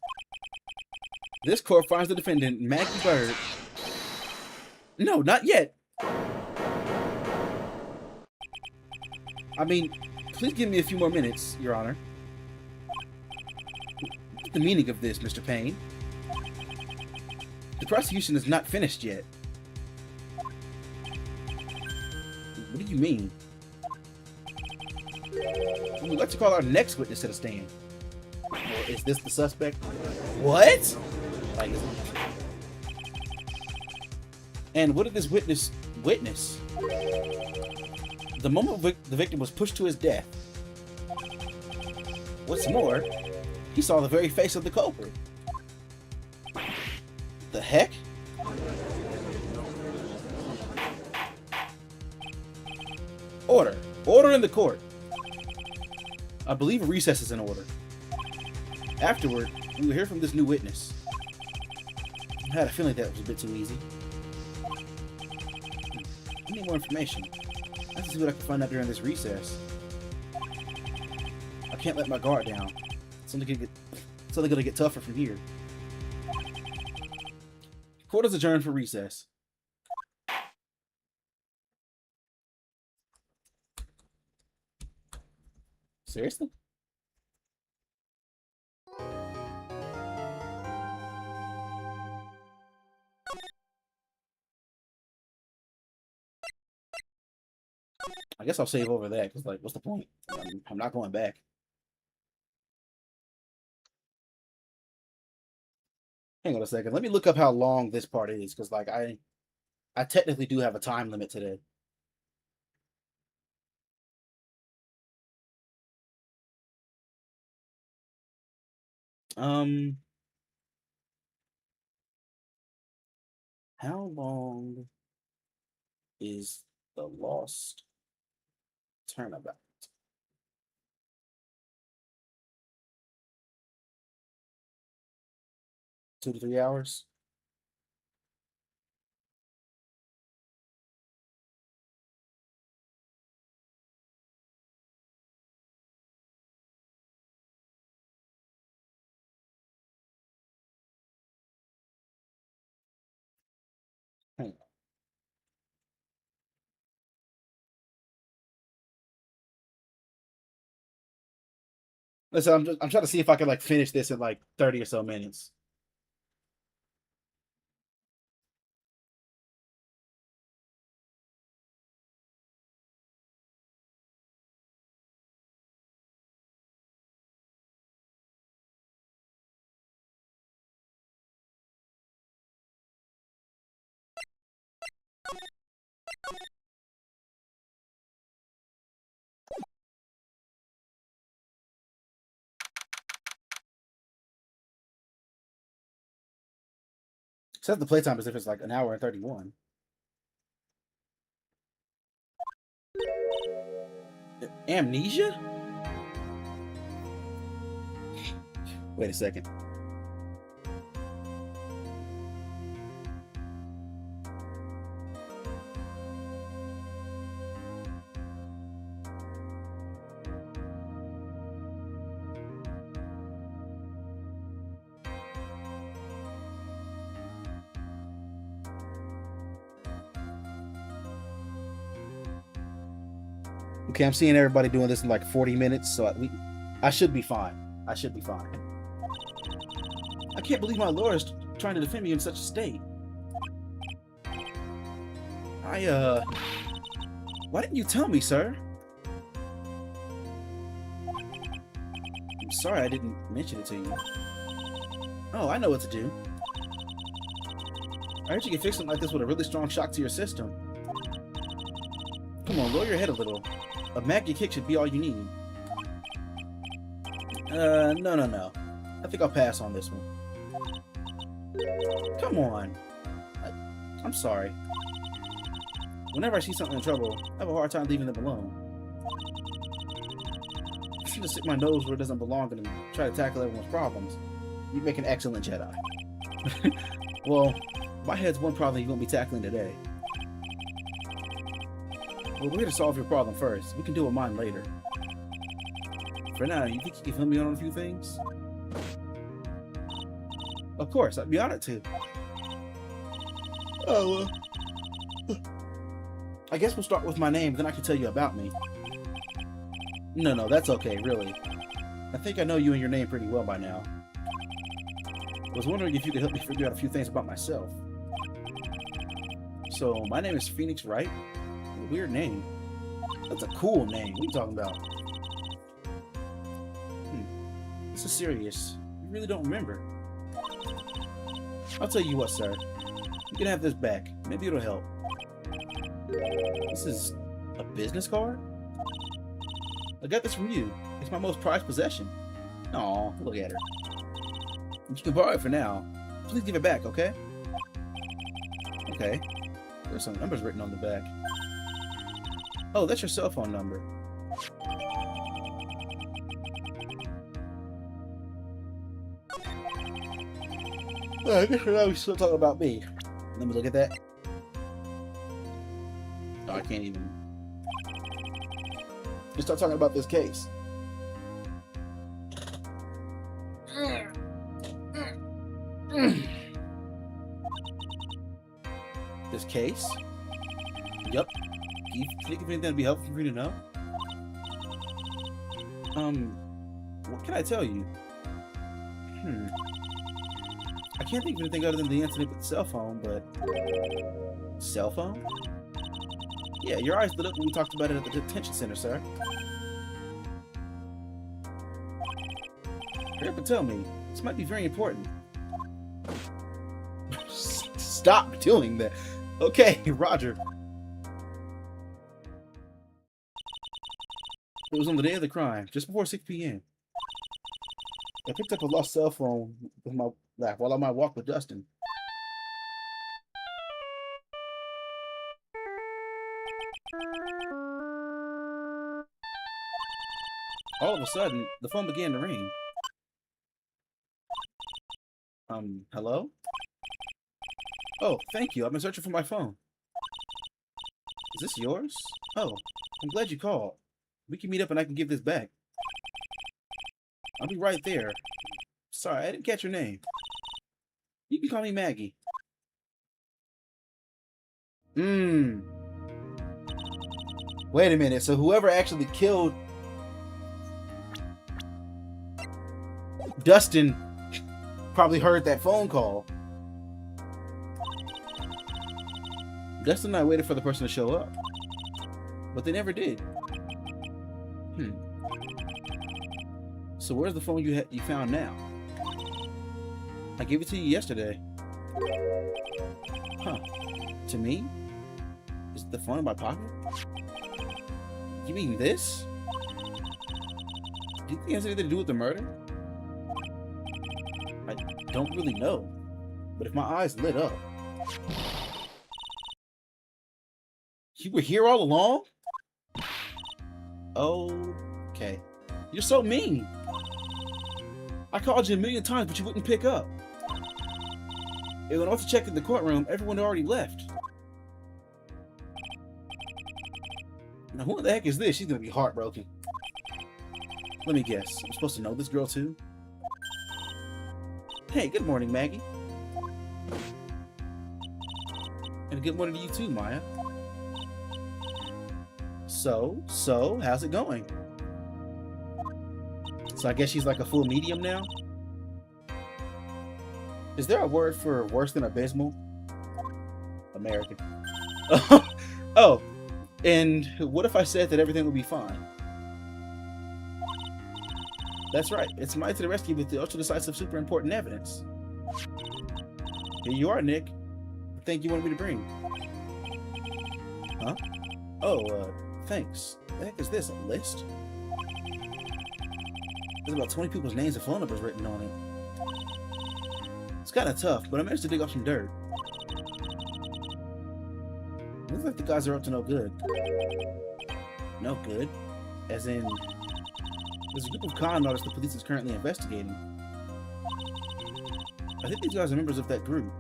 This court finds the defendant, Maggie Bird. No, not yet. I mean, please give me a few more minutes, Your Honor. What's the meaning of this, Mr. Payne? The prosecution is not finished yet. What do you mean? We'd like to call our next witness to the stand. Or is this the suspect? What? Like, and what did this witness witness? The moment the victim was pushed to his death. What's more, he saw the very face of the culprit. The heck? Order. Order in the court. I believe a recess is in order. Afterward, we will hear from this new witness. I had a feeling that was a bit too easy. I need more information. Let's see what I can find out during this recess. I can't let my guard down. It's only gonna get tougher from here. Court is adjourned for recess. Seriously? I guess I'll save over that, because, like, what's the point? I'm not going back. Hang on a second. Let me look up how long this part is, because, like, I technically do have a time limit today. How long is the Lost Turnabout? 2 to 3 hours? Hang on. Listen, I'm trying to see if I can, like, finish this in like 30 or so minutes. Set the playtime as if it's like 1 hour and 31. Amnesia? Wait a second. Okay, I'm seeing everybody doing this in like 40 minutes, so I should be fine. I should be fine. I can't believe my lawyer is trying to defend me in such a state. Why didn't you tell me, sir? I'm sorry I didn't mention it to you. Oh, I know what to do. I heard you can fix something like this with a really strong shock to your system. Come on, lower your head a little. A Maggie kick should be all you need. No. I think I'll pass on this one. Come on. I'm sorry. Whenever I see something in trouble, I have a hard time leaving them alone. I should just stick my nose where it doesn't belong and try to tackle everyone's problems. You make an excellent Jedi. Well, my head's one problem you won't be tackling today. Well, we're here to solve your problem first. We can deal with mine later. For now, you think you can fill me in on a few things? Of course, I'd be honored to. Oh, I guess we'll start with my name, then I can tell you about me. No, that's okay, really. I think I know you and your name pretty well by now. I was wondering if you could help me figure out a few things about myself. So, my name is Phoenix Wright. What a weird name. That's a cool name. What are you talking about? This is serious. You really don't remember. I'll tell you what, sir. You can have this back. Maybe it'll help. This is a business card? I got this from you. It's my most prized possession. Aw, look at her. You can borrow it for now. Please give it back, okay? Okay. There's some numbers written on the back. Oh, that's your cell phone number. I guess now we're still talking about me. Let me look at that. Oh, I can't even. Let's start talking about this case. This case? Yup. Do you think of anything that'd be helpful for you to know? What can I tell you? I can't think of anything other than the incident with the cell phone, but... Cell phone? Yeah, your eyes lit up when we talked about it at the detention center, sir. Hurry up and tell me. This might be very important. Stop doing that. Okay, Roger. It was on the day of the crime, just before 6 p.m. I picked up a lost cell phone with my while on my walk with Dustin. All of a sudden, the phone began to ring. Hello? Oh, thank you. I've been searching for my phone. Is this yours? Oh, I'm glad you called. We can meet up and I can give this back. I'll be right there. Sorry, I didn't catch your name. You can call me Maggie. Wait a minute. So whoever actually killed Dustin probably heard that phone call. Dustin and I waited for the person to show up, but they never did. So where's the phone you found now? I gave it to you yesterday. Huh? To me? Is the phone in my pocket? You mean this? Do you think it has anything to do with the murder? I don't really know, but if my eyes lit up. You were here all along? Okay. You're so mean. I called you a million times, but you wouldn't pick up. And when I went to check in the courtroom, everyone had already left. Now, who the heck is this? She's gonna be heartbroken. Let me guess. I'm supposed to know this girl too? Hey, good morning, Maggie. And good morning to you too, Maya. So, how's it going? So I guess she's like a full medium now? Is there a word for worse than abysmal? American. Oh, and what if I said that everything would be fine? That's right, it's Maya to the rescue with the ultra-decisive, super important evidence. Here you are, Nick. The thing you wanted me to bring. Huh? Oh, thanks. The heck is this, a list? There's about 20 people's names and phone numbers written on it. It's kind of tough, but I managed to dig up some dirt. Looks like the guys are up to no good. No good? As in, there's a group of con artists the police is currently investigating. I think these guys are members of that group.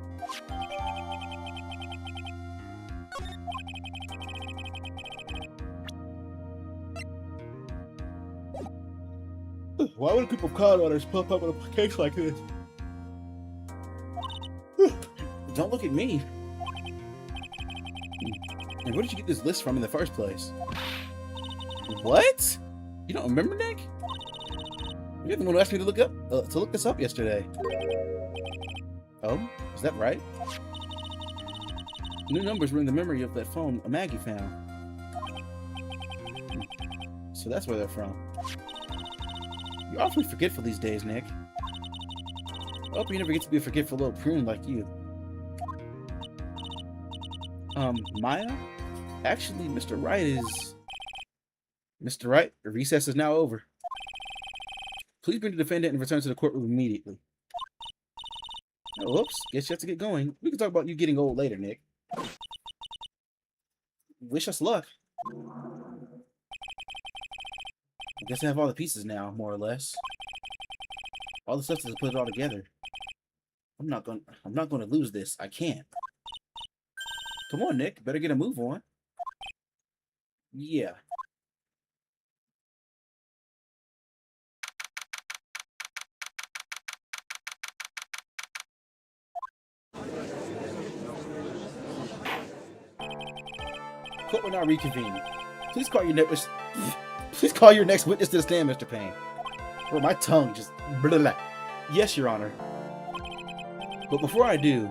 Why would a group of con artists pop up in a case like this? Don't look at me. And where did you get this list from in the first place? What? You don't remember, Nick? You're the one who asked me to look this up yesterday. Oh, is that right? New numbers were in the memory of that phone Maggie found. So that's where they're from. You're awfully forgetful these days, Nick. I hope you never get to be a forgetful little prune like you. Maya? Actually, Mr. Wright is... Mr. Wright, the recess is now over. Please bring the defendant and return to the courtroom immediately. Oh, whoops. Guess you have to get going. We can talk about you getting old later, Nick. Wish us luck. I guess I have all the pieces now, more or less. All the stuff to put it all together. I'm not going to lose this. I can't. Come on, Nick. Better get a move on. Yeah. Court will now reconvene. Please call your next witness to the stand, Mr. Payne. Or my tongue just blah, blah. Yes, Your Honor. But before I do,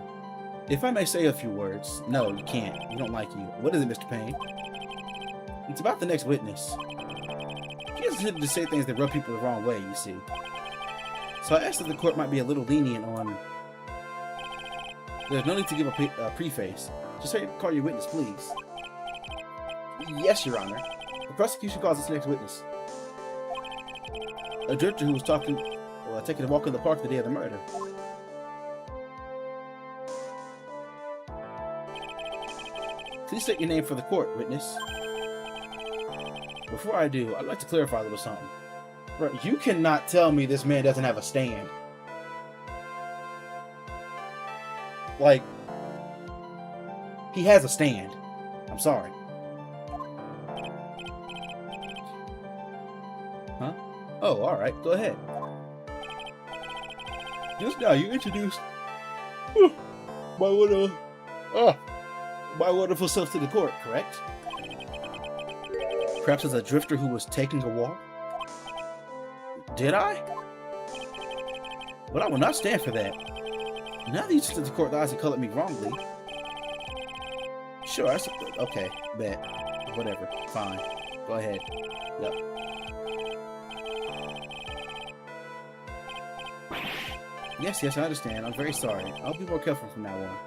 if I may say a few words. No, you can't. We don't like you. What is it, Mr. Payne? It's about the next witness. She has tended to say things that rub people the wrong way, you see. So I asked that the court might be a little lenient on... There's no need to give a preface. Just call your witness, please. Yes, Your Honor. The prosecution calls its next witness. A drifter who was taking a walk in the park the day of the murder. Please state your name for the court, witness. Before I do, I'd like to clarify a little something. Right, you cannot tell me this man doesn't have a stand. Like, he has a stand. I'm sorry. Huh? Oh, alright, go ahead. Just now, you introduced my wonderful self to the court, correct? Perhaps as a drifter who was taking a walk? Did I? But I will not stand for that. Now that you took the court lies and colored me wrongly. Sure, okay, bet. Whatever, fine. Go ahead. Yep. Yes, I understand. I'm very sorry. I'll be more careful from now on.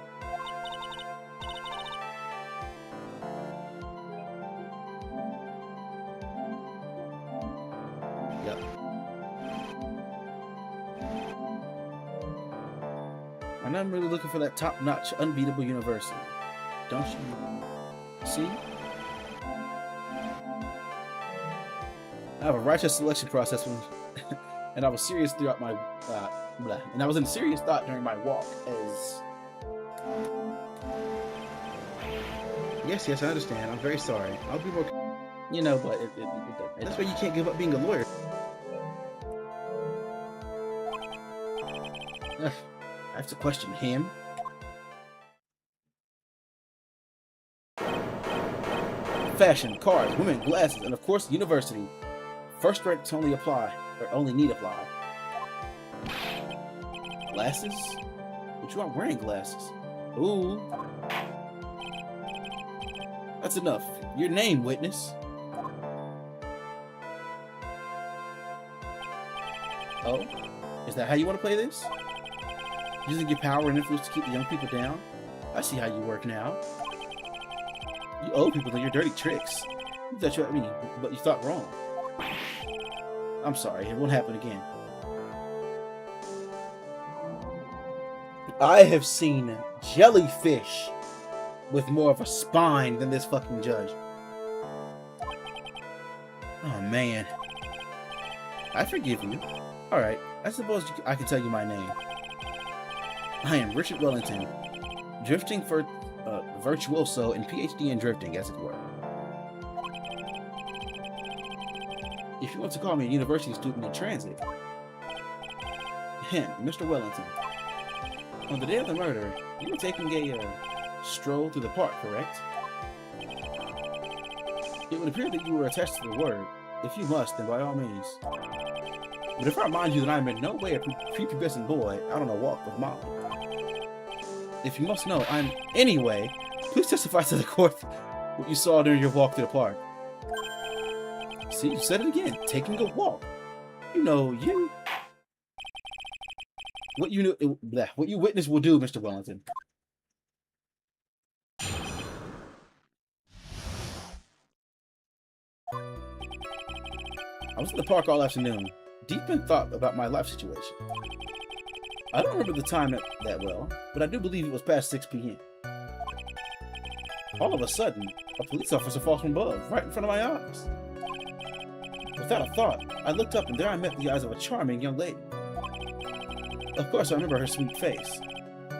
Yep. And I'm really looking for that top-notch, unbeatable university. Don't you? See? I have a righteous selection process and I was serious throughout my and I was in serious thought during my walk as... Yes, I understand. I'm very sorry. I'll be more... You know, but that's why you can't give up being a lawyer. I have to question him. Fashion, cars, women, glasses, and of course, university. First ranks only need apply. Glasses? But you aren't wearing glasses. Ooh. That's enough. Your name, witness. Oh? Is that how you want to play this? Using your power and influence to keep the young people down? I see how you work now. You owe people your dirty tricks. But you thought wrong. I'm sorry, it won't happen again. I have seen jellyfish with more of a spine than this fucking judge. Oh man. I forgive you. Alright, I suppose I can tell you my name. I am Richard Wellington, drifting for virtuoso and PhD in drifting, as it were. If you want to call me a university student in transit. Him, Mr. Wellington. On the day of the murder, you were taking a stroll through the park, correct? It would appear that you were attached to the word. If you must, then by all means. But if I remind you that I am in no way a prepubescent boy out on a walk with Molly. If you must know, I'm anyway. Please testify to the court what you saw during your walk through the park. See, you said it again. Taking a walk. You know, you. What you witness will do, Mr. Wellington. I was in the park all afternoon, deep in thought about my life situation. I don't remember the time that well, but I do believe it was past 6 p.m. All of a sudden, a police officer falls from above, right in front of my eyes. Without a thought, I looked up and there I met the eyes of a charming young lady. Of course, I remember her sweet face.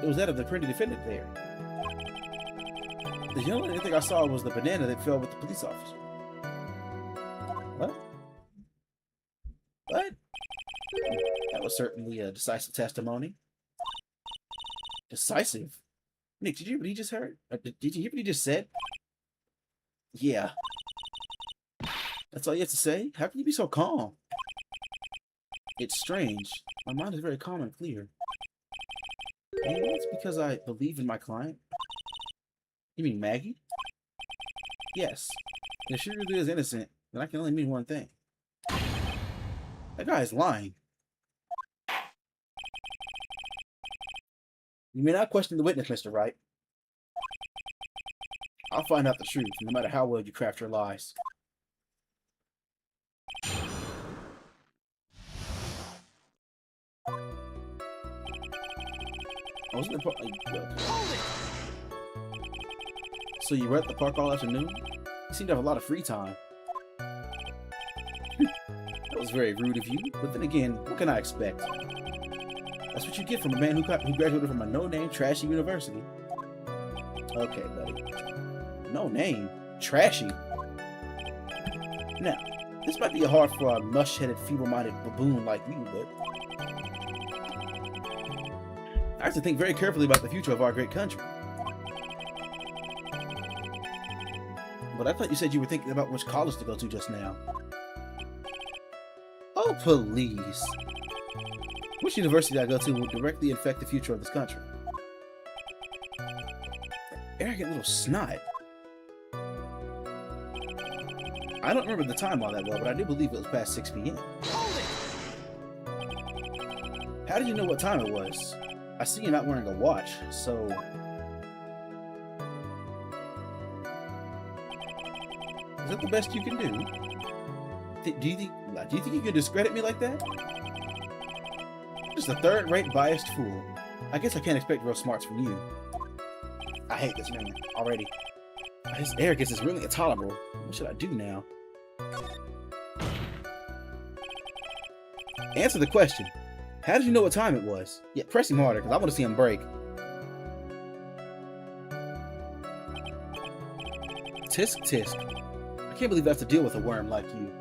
It was that of the pretty defendant there. The only thing I saw was the banana that fell with the police officer. What? What? That was certainly a decisive testimony. Decisive? Nick, did you hear what he just heard? Did you hear what he just said? Yeah. That's all you have to say? How can you be so calm? It's strange. My mind is very calm and clear. Maybe it's because I believe in my client. You mean Maggie? Yes. If she really is innocent, then I can only mean one thing. That guy is lying. You may not question the witness, Mr. Wright. I'll find out the truth, no matter how well you craft your lies. I was in the park. So you were at the park all afternoon? You seem to have a lot of free time. That was very rude of you, but then again, what can I expect? That's what you get from a man who graduated from a no-name, trashy university. Okay, buddy. No name? Trashy? Now, this might be hard for a mush-headed, feeble-minded baboon like you, but I have to think very carefully about the future of our great country. But I thought you said you were thinking about which college to go to just now. Oh, please. Which university I go to will directly affect the future of this country. Arrogant little snot. I don't remember the time all that well, but I do believe it was past 6 p.m. How did you know what time it was? I see you're not wearing a watch, so... Is that the best you can do? Do you think you can discredit me like that? Just a third-rate biased fool. I guess I can't expect real smarts from you. I hate this man already. His arrogance is really intolerable. What should I do now? Answer the question. How did you know what time it was? Yeah, press him harder, because I want to see him break. Tisk tisk. I can't believe I have to deal with a worm like you.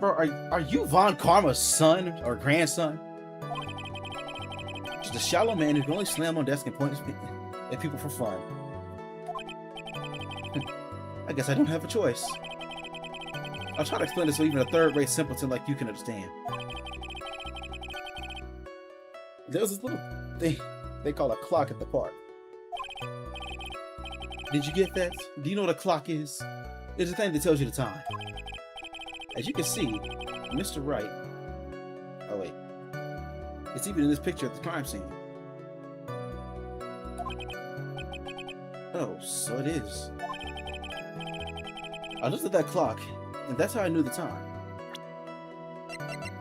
Bro, are you Von Karma's son or grandson? Just a shallow man who can only slam on desk and point at people for fun. I guess I don't have a choice. I'll try to explain this so even a third-rate simpleton like you can understand. There's this little thing they call a clock at the park. Did you get that? Do you know what a clock is? It's a thing that tells you the time. As you can see, Mr. Wright... Oh, wait. It's even in this picture at the crime scene. Oh, so it is. I looked at that clock, and that's how I knew the time.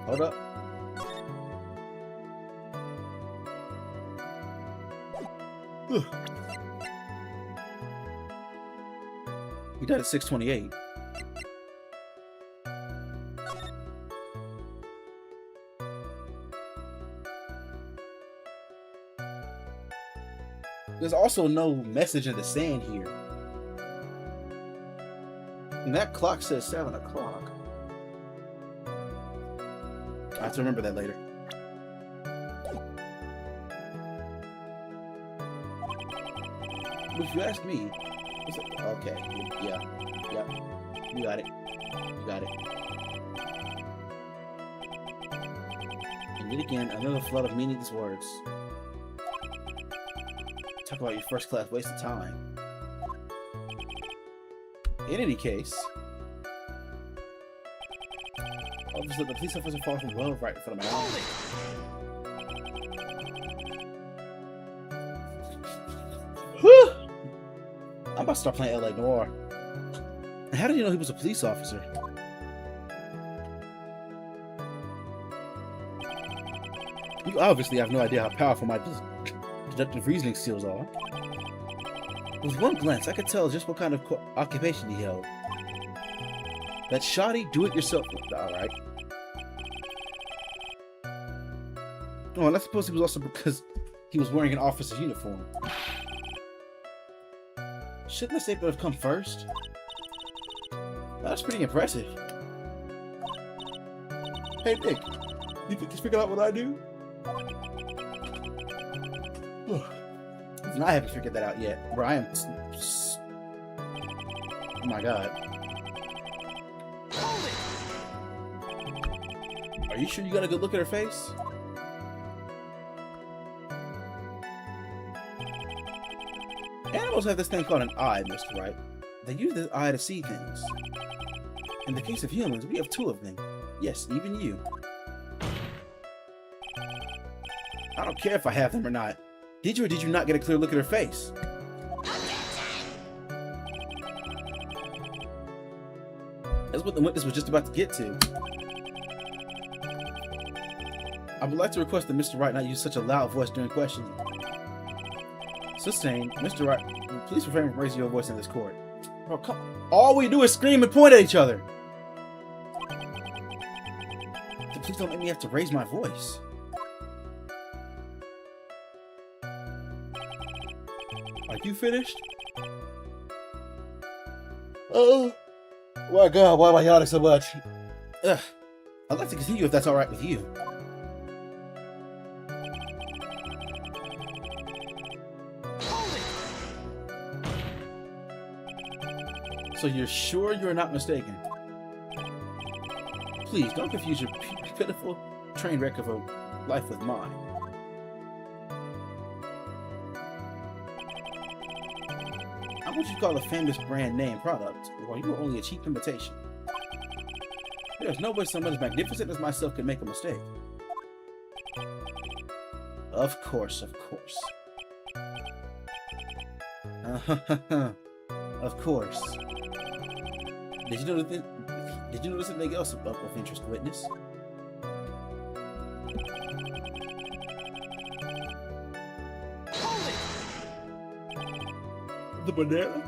Hold up. He died at 6:28. There's also no message in the sand here. And that clock says 7 o'clock. I have to remember that later. But if you ask me, it's like, okay, yeah, you got it. You got it. And yet again, another flood of meaningless words. Talk about your first class waste of time. In any case, obviously the police officer falls from well right in front of my eyes. Whew! I'm about to start playing LA Noire. And how did you know he was a police officer? You obviously have no idea how powerful my deductive reasoning skills are. With one glance, I could tell just what kind of occupation he held. That shoddy, do-it-yourself. Alright. Oh, and I suppose he was also because he was wearing an officer's uniform. Shouldn't the statement have come first? That's pretty impressive. Hey, Nick. You think he's figured out what I do? And I haven't figured that out yet. Where I am. Oh my god. Are you sure you got a good look at her face? Animals have this thing called an eye, Mr. Wright. They use this eye to see things. In the case of humans, we have two of them. Yes, even you. I don't care if I have them or not. Did you or did you not get a clear look at her face? That's what the witness was just about to get to. I would like to request that Mr. Wright not use such a loud voice during questioning. Sustained, Mr. Wright, please refrain from raising your voice in this court. Bro, come. All we do is scream and point at each other. So please don't make me have to raise my voice. Are you finished? Oh my god, why am I yawning so much? Ugh. I'd like to continue if that's alright with you. So you're sure you're not mistaken? Please don't confuse your pitiful train wreck of a life with mine. I'm what you call a famous brand name product, while you are only a cheap imitation. There's no way someone as magnificent as myself can make a mistake. Of course, of course. Of course. Did you notice anything else of interest, witness? The banana?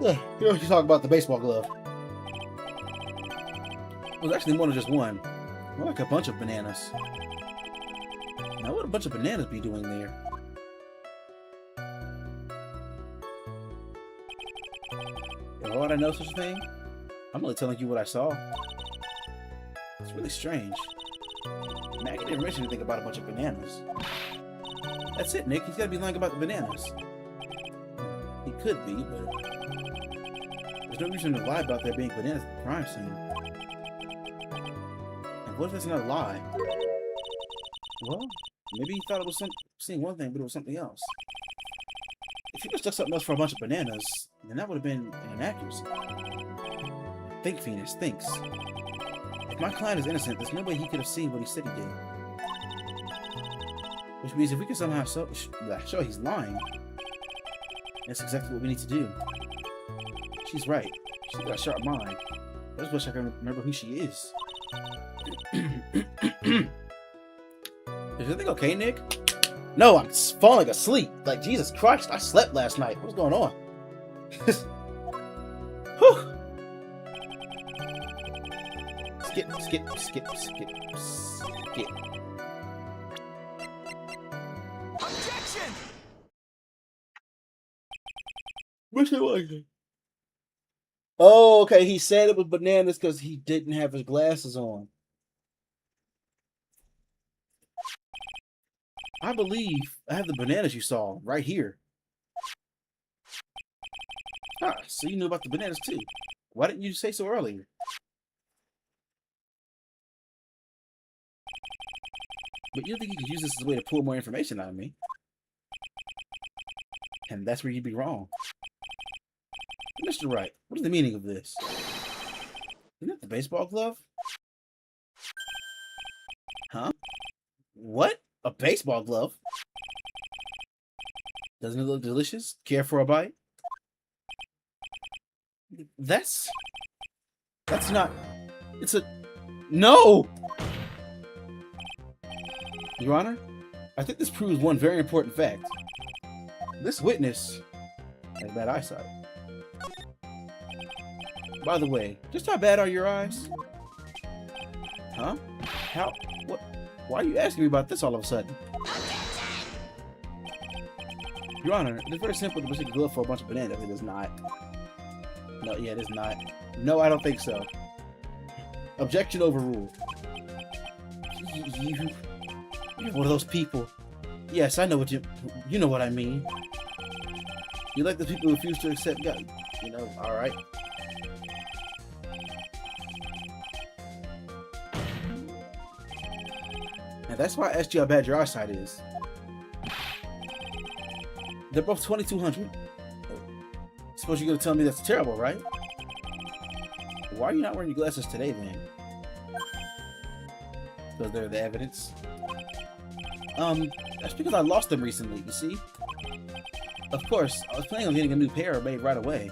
Yeah, you talk about the baseball glove. It was actually more than just one. More like a bunch of bananas. Now, what would a bunch of bananas be doing there? Why would I know such a thing? I'm only telling you what I saw. It's really strange. Maggie didn't mention anything about a bunch of bananas. That's it, Nick. He's gotta be lying about the bananas. He could be, but there's no reason to lie about there being bananas at the crime scene. And what if it's not a lie? Well, maybe he thought it was seeing one thing, but it was something else. If he mistook something else for a bunch of bananas, then that would have been an inaccuracy. Think, Phoenix, thinks. If my client is innocent, there's no way he could have seen what he said he did. Which means if we can somehow show he's lying, that's exactly what we need to do. She's right. She's got a sharp mind. just wish I could remember who she is. Is everything okay, Nick? No, I'm falling asleep. Like, Jesus Christ, I slept last night. What's going on? Whew. Skip. Objection! Wish it was. Oh, okay. He said it was bananas because he didn't have his glasses on. I believe I have the bananas you saw right here. Ah, so you knew about the bananas too. Why didn't you say so earlier? But you don't think you could use this as a way to pull more information out of me? And that's where you'd be wrong. Mr. Wright, what is the meaning of this? Isn't that the baseball glove? Huh? What? A baseball glove? Doesn't it look delicious? Care for a bite? That's not... It's a... No! Your Honor, I think this proves one very important fact. This witness has bad eyesight. By the way, just how bad are your eyes? Huh? How? What? Why are you asking me about this all of a sudden? Your Honor, it is very simple to mistake a glove for a bunch of bananas. It is not. No, yeah, it is not. No, I don't think so. Objection overruled. You're one of those people. Yes, I know what you know what I mean. You like the people who refuse to accept God. You know, alright. And that's why I asked you how bad your eyesight is. They're both 2200. Suppose you're gonna tell me that's terrible, right? Why are you not wearing your glasses today, then? Because they're the evidence. That's because I lost them recently, you see? Of course, I was planning on getting a new pair made right away.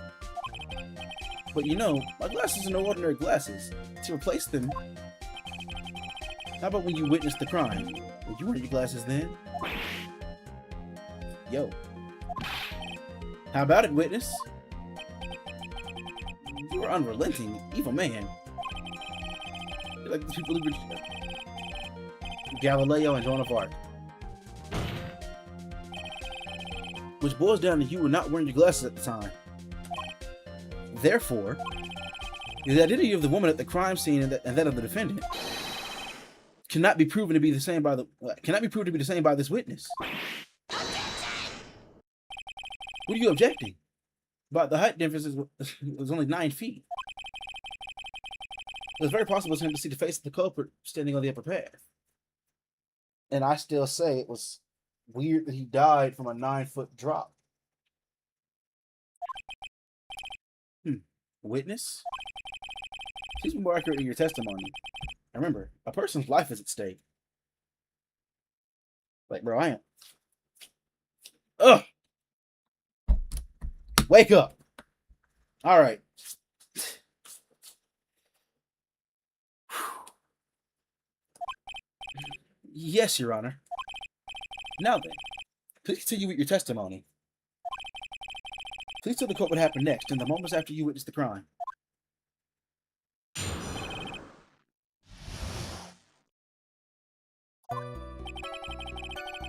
But you know, my glasses are no ordinary glasses. To replace them... How about when you witnessed the crime? Would you wear your glasses then? Yo. How about it, witness? You are unrelenting, evil man. You're like the people who were... Galileo and Joan of Arc. Which boils down to you were not wearing your glasses at the time. Therefore, the identity of the woman at the crime scene and that of the defendant cannot be proven to be the same by this witness. What are you objecting? But the height difference was only 9 feet. It was very possible for him to see the face of the culprit standing on the upper path. And I still say it was weird that he died from a 9-foot drop. Witness? Please be more accurate in your testimony. Remember, a person's life is at stake. Like, bro, I am. Ugh! Wake up! Alright. Yes, Your Honor. Now then, please continue with your testimony. Please tell the court what happened next in the moments after you witnessed the crime.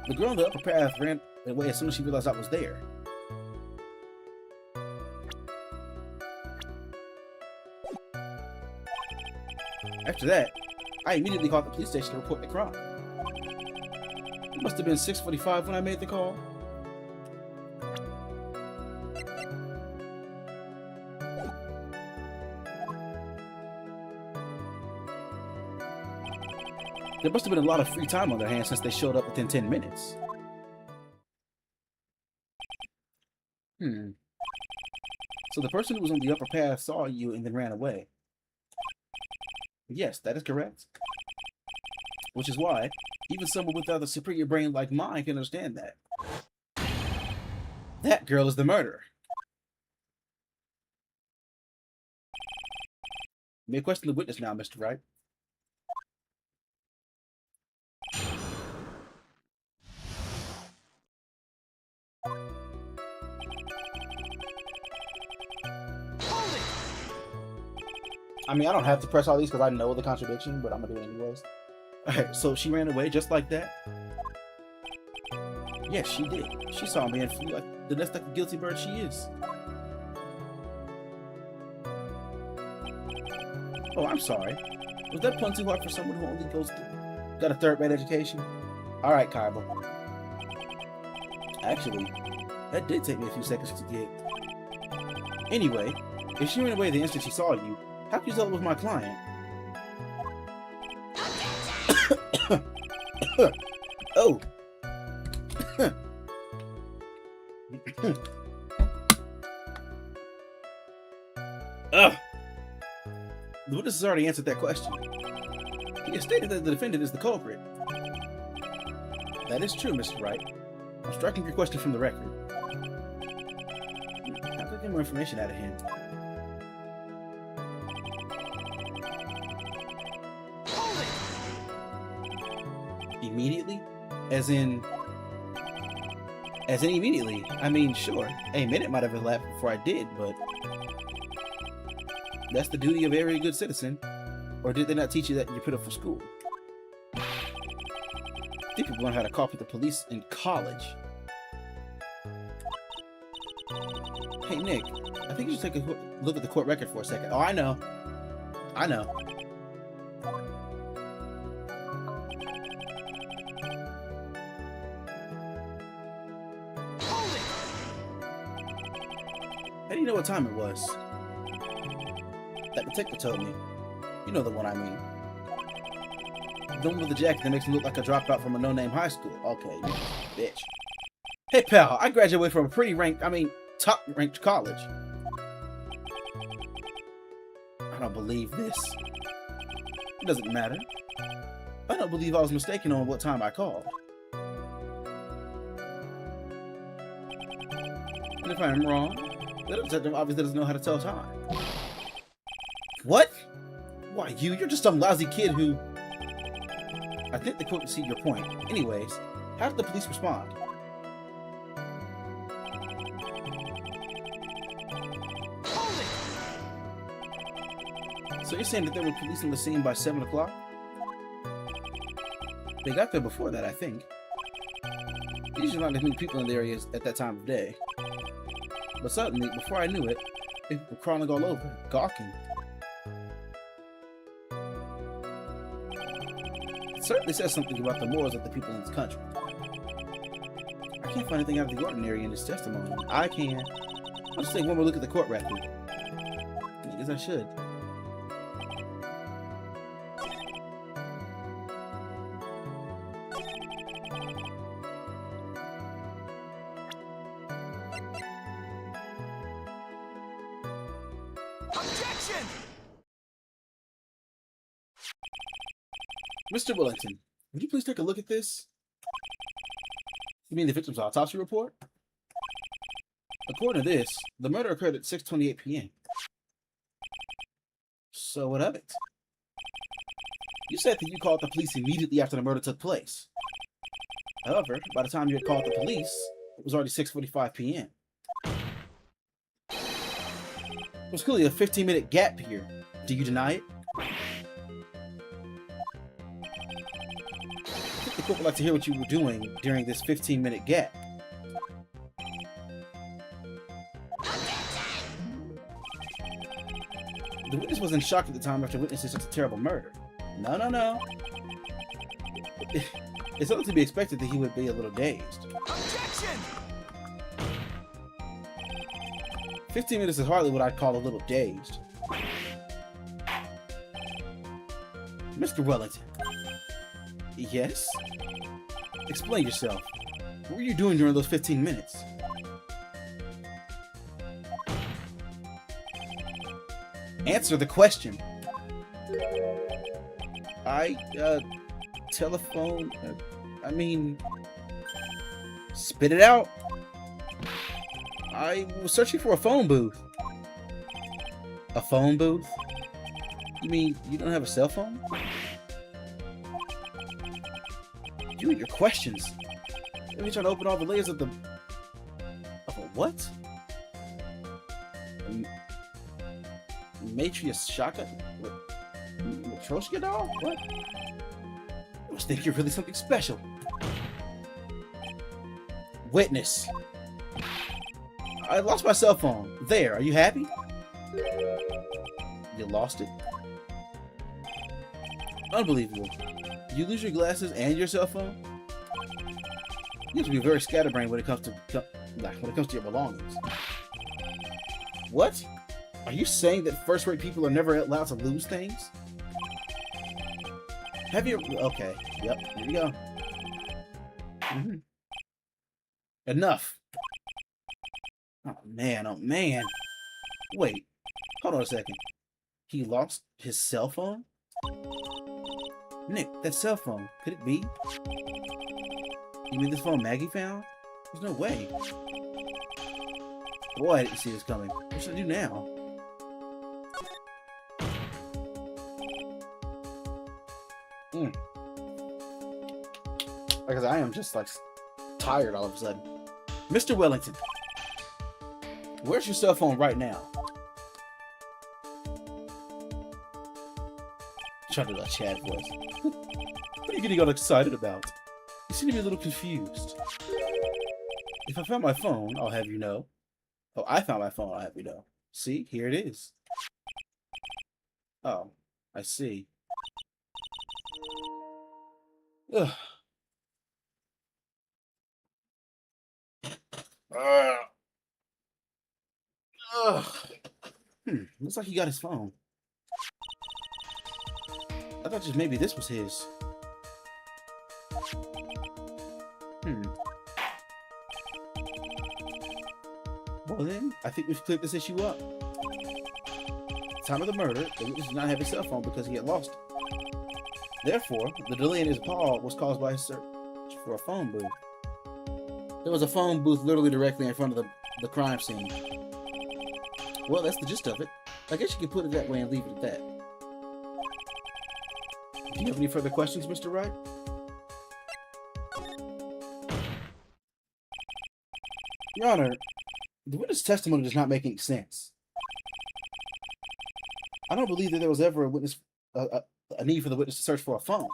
The girl on the upper path ran away as soon as she realized I was there. After that, I immediately called the police station to report the crime. It must have been 6:45 when I made the call. There must have been a lot of free time on their hands since they showed up within 10 minutes. So the person who was on the upper path saw you and then ran away. Yes, that is correct. Which is why, even someone without a superior brain like mine can understand that. That girl is the murderer. You may question the witness now, Mr. Wright. Hold it! I mean, I don't have to press all these because I know the contradiction, but I'm gonna do it anyways. Alright, so she ran away just like that? Yes, she did. She saw me and flew like the nest like a guilty bird she is. Oh, I'm sorry. Was that pun too hard for someone who only got a third-grade education? Alright, Kaiba. Actually, that did take me a few seconds to get. Anyway, if she ran away the instant she saw you, how could you tell it was my client? Oh. Ugh. The witness has already answered that question. He has stated that the defendant is the culprit. That is true, Mr. Wright. I'm striking your question from the record. How can I get more information out of him? Hold it! Immediately? As in immediately? I mean, sure. A minute might have elapsed before I did, but that's the duty of every good citizen. Or did they not teach you that you're put up for school? I think people learn how to cooperate with the police in college. Hey, Nick, I think you should take a look at the court record for a second. Oh, I know. I know. Hold it! How do you know what time it was? That detective told me. You know the one I mean. The one with the jacket that makes me look like a dropout from a no-name high school. Okay, you bitch. Hey, pal, I graduated from a top-ranked college. I don't believe this. It doesn't matter. I don't believe I was mistaken on what time I called. And if I'm wrong, the detective obviously doesn't know how to tell time. What? Why, you're just some lousy kid who... I think the court can see your point. Anyways, how did the police respond? Hold it! So you're saying that there were police on the scene by 7 o'clock? They got there before that, I think. Usually not many people in the area at that time of day. But suddenly, before I knew it, people were crawling all over, gawking. It certainly says something about the morals of the people in this country. I can't find anything out of the ordinary in this testimony. I can. I'll just take one more look at the court record. I guess I should. Objection! Mr. Willington, would you please take a look at this? You mean the victim's autopsy report? According to this, the murder occurred at 6:28 p.m. So what of it? You said that you called the police immediately after the murder took place. However, by the time you had called the police, it was already 6:45 p.m. There was clearly a 15-minute gap here. Do you deny it? I think the court would like to hear what you were doing during this 15-minute gap. The witness was in shock at the time after witnessing such a terrible murder. No. It's only to be expected that he would be a little dazed. Objection! 15 minutes is hardly what I'd call a little dazed. Mr. Wellington. Yes? Explain yourself. What were you doing during those 15 minutes? Answer the question. Telephone... spit it out. I was searching for a phone booth. A phone booth? You mean you don't have a cell phone? You and your questions. Let me try to open all the layers of the... Of a what? Matrius Shaka? Matryoshka doll? What? I must think you're really something special. Witness. I lost my cell phone. There, are you happy? You lost it? Unbelievable. You lose your glasses and your cell phone? You have to be very scatterbrained when it comes to your belongings. What? Are you saying that first-rate people are never allowed to lose things? Have you... Okay. Yep. Here we go. Enough. Oh, man. Oh, man. Wait. Hold on a second. He lost his cell phone? Nick, that cell phone. Could it be? You mean this phone Maggie found? There's no way. Boy, I didn't see this coming. What should I do now? Because I am just like tired all of a sudden. Mr. Wellington, where's your cell phone right now? Trying to do a Chad voice. What are you getting all excited about? You seem to be a little confused. If I found my phone, I'll have you know. Oh, I found my phone, I'll have you know. See, here it is. Oh, I see. Ugh. Looks like he got his phone. I thought just maybe this was his. Well then, I think we've cleared this issue up. Time of the murder, the witness did not have his cell phone because he had lost it. Therefore, the delay in his call was caused by his search for a phone booth. There was a phone booth literally directly in front of the crime scene. Well, that's the gist of it. I guess you could put it that way and leave it at that. Do you have any further questions, Mr. Wright? Your Honor, the witness' testimony does not make any sense. I don't believe that there was ever a need for the witness to search for a phone.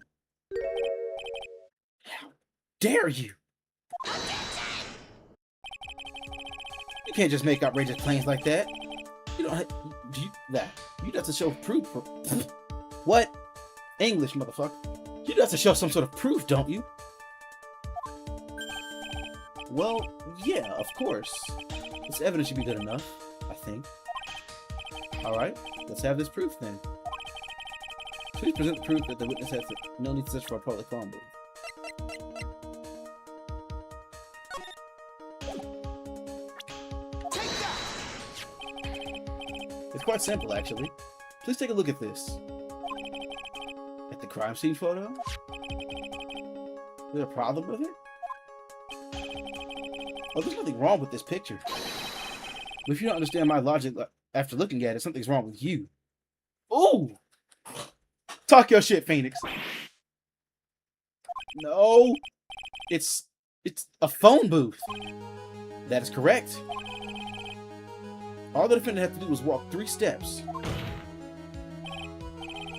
How dare you! You can't just make outrageous claims like that. You don't have, you have to show proof. What? English, motherfucker. You have to show some sort of proof, don't you? Well, yeah, of course. This evidence should be good enough, I think. Alright, let's have this proof then. Please present proof that the witness has no need to search for a public phone booth. It's quite simple, actually. Please take a look at this. At the crime scene photo? Is there a problem with it? Oh, there's nothing wrong with this picture. But if you don't understand my logic after looking at it, something's wrong with you. Ooh! Talk your shit, Phoenix. No. It's a phone booth. That is correct. All the defendant had to do was walk 3 steps.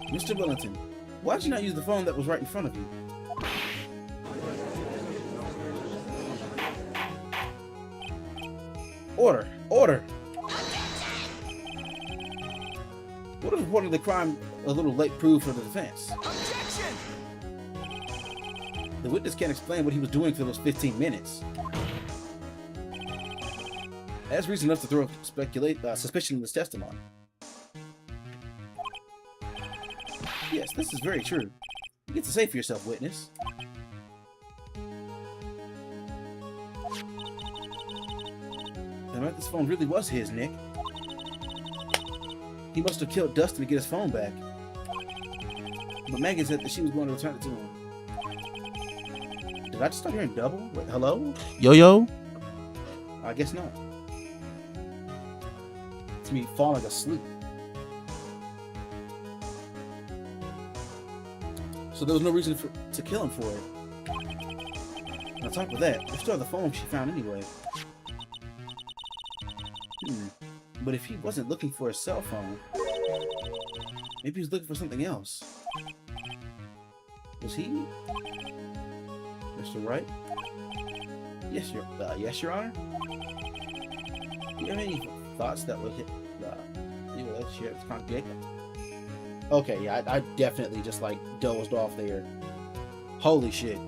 Mr. Wellington, why did you not use the phone that was right in front of you? Order! Order! What if reporting the crime a little late proved for the defense? Objection! The witness can't explain what he was doing for those 15 minutes. That's reason enough to throw suspicion in his testimony. Yes, this is very true. You get to say for yourself, witness. Damn right, this phone really was his, Nick. He must have killed Dustin to get his phone back. But Megan said that she was going to return it to him. Did I just start hearing double? Wait, hello? Yo-yo? I guess not. It's me falling asleep. So there was no reason to kill him for it. On top of that, they still have the phone she found anyway. But if he wasn't looking for a cell phone, maybe he was looking for something else. Was he? Mr. Wright? Yes, Your Honor? Do you have any thoughts that would hit share this congregation? Okay, yeah, I definitely just like dozed off there. Holy shit.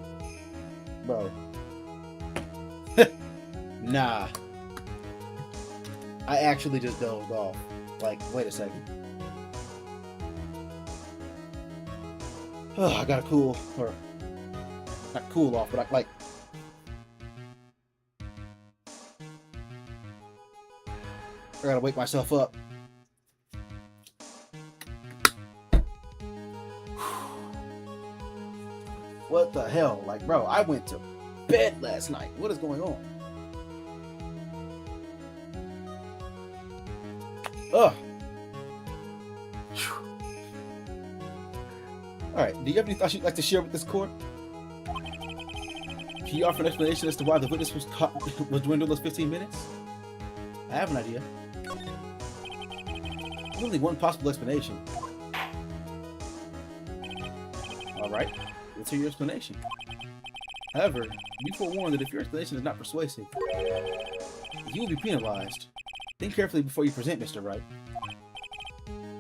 Bro. Nah. I actually just dozed off. Like, wait a second. Oh, I gotta cool, or not cool off, but I gotta wake myself up. What the hell? Like, bro, I went to bed last night. What is going on? Ugh. Alright, do you have any thoughts you'd like to share with this court? Can you offer an explanation as to why the witness was during those 15 minutes? I have an idea. There's only one possible explanation. Alright, let's hear your explanation. However, be forewarned that if your explanation is not persuasive, you will be penalized. Think carefully before you present, Mr. Wright.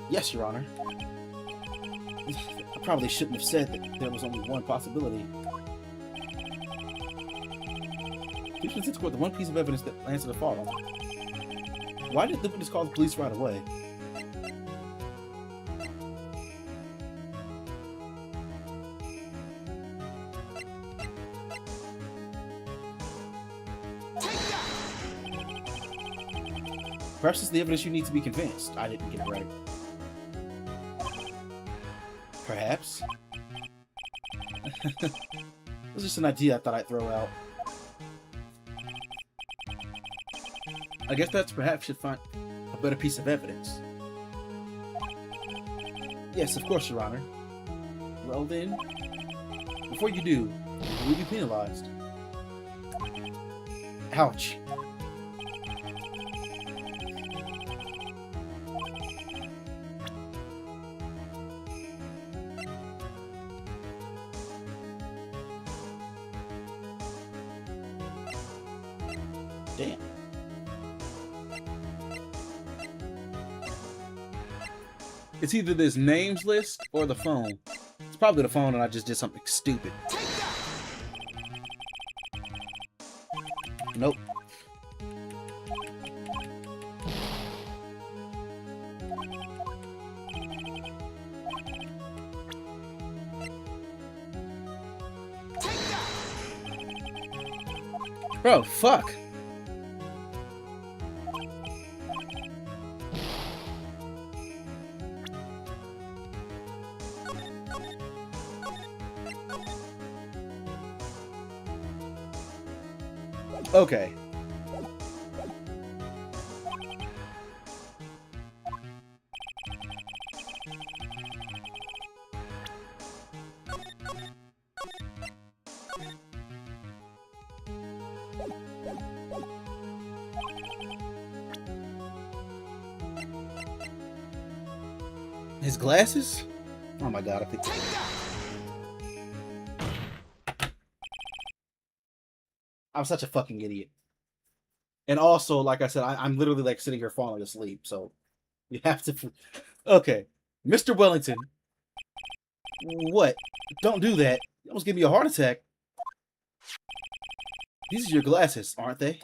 Yes, Your Honor. I probably shouldn't have said that there was only one possibility. Please present to court the one piece of evidence that answers the following. Why did the witness call the police right away? Perhaps it's the evidence you need to be convinced. I didn't get it right. Perhaps. It was just an idea I thought I'd throw out. I guess that's perhaps should find a better piece of evidence. Yes, of course, Your Honor. Well then, before you do, you will be penalized. Ouch. Damn. It's either this names list or the phone. It's probably the phone and I just did something stupid. Nope. Bro, fuck. Okay. His glasses? Oh my god, I think. I'm such a fucking idiot. And also, like I said, I'm literally like sitting here falling asleep, so you have to. Okay, Mr. Wellington. What? Don't do that. You almost give me a heart attack. These are your glasses, aren't they?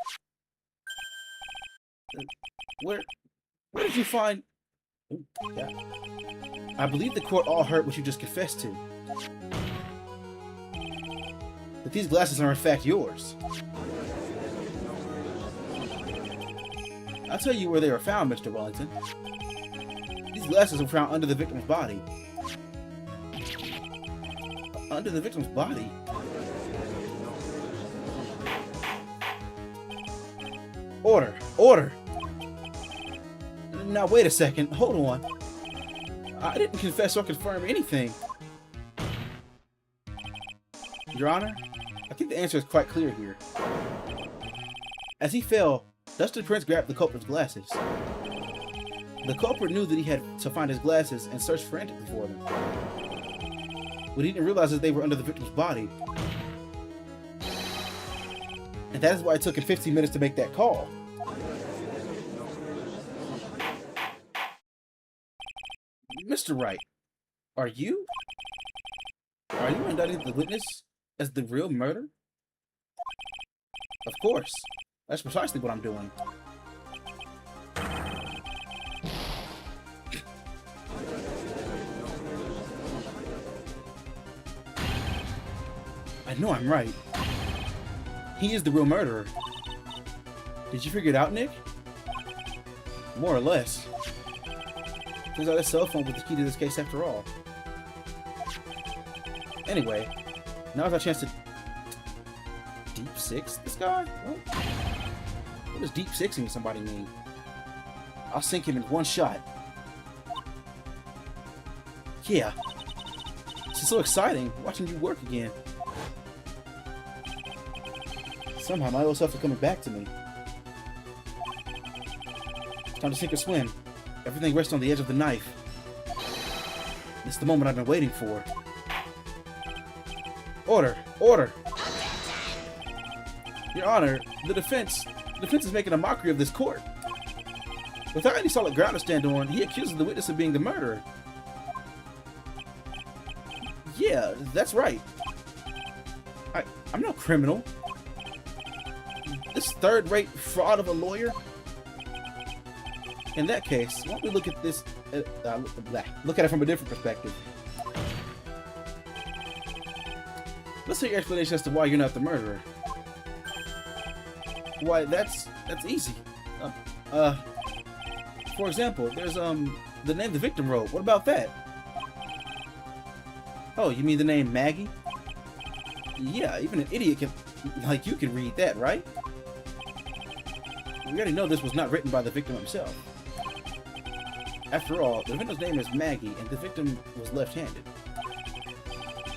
Where did you find? Ooh, yeah. I believe the court all heard what you just confessed to. That these glasses are in fact yours. I'll tell you where they were found, Mr. Wellington. These glasses were found under the victim's body. Under the victim's body? Order! Order! Now wait a second, hold on. I didn't confess or confirm anything. Your Honor, I think the answer is quite clear here. As he fell, Dustin Prince grabbed the culprit's glasses. The culprit knew that he had to find his glasses and searched frantically for them. But he didn't realize that they were under the victim's body. And that is why it took him 15 minutes to make that call. Mr. Wright, are you indicting the witness as the real murderer? Of course. That's precisely what I'm doing. I know I'm right. He is the real murderer. Did you figure it out, Nick? More or less. Turns out his cell phone was the key to this case after all. Anyway, now's our chance to deep six this guy? What does deep sixing somebody mean? I'll sink him in one shot. Yeah. This is so exciting, watching you work again. Somehow my old self is coming back to me. It's time to sink or swim. Everything rests on the edge of the knife. It's the moment I've been waiting for. Order! Order! Your Honor, the defense is making a mockery of this court. Without any solid ground to stand on, he accuses the witness of being the murderer. Yeah, that's right. I'm no criminal. This third-rate fraud of a lawyer? In that case, why don't we look at this... look at it from a different perspective. Let's hear your explanation as to why you're not the murderer. Why, that's easy. For example, there's the name the victim wrote. What about that? Oh, you mean the name Maggie? Yeah, even an idiot like you can read that, right? We already know this was not written by the victim himself. After all, the victim's name is Maggie, and the victim was left-handed.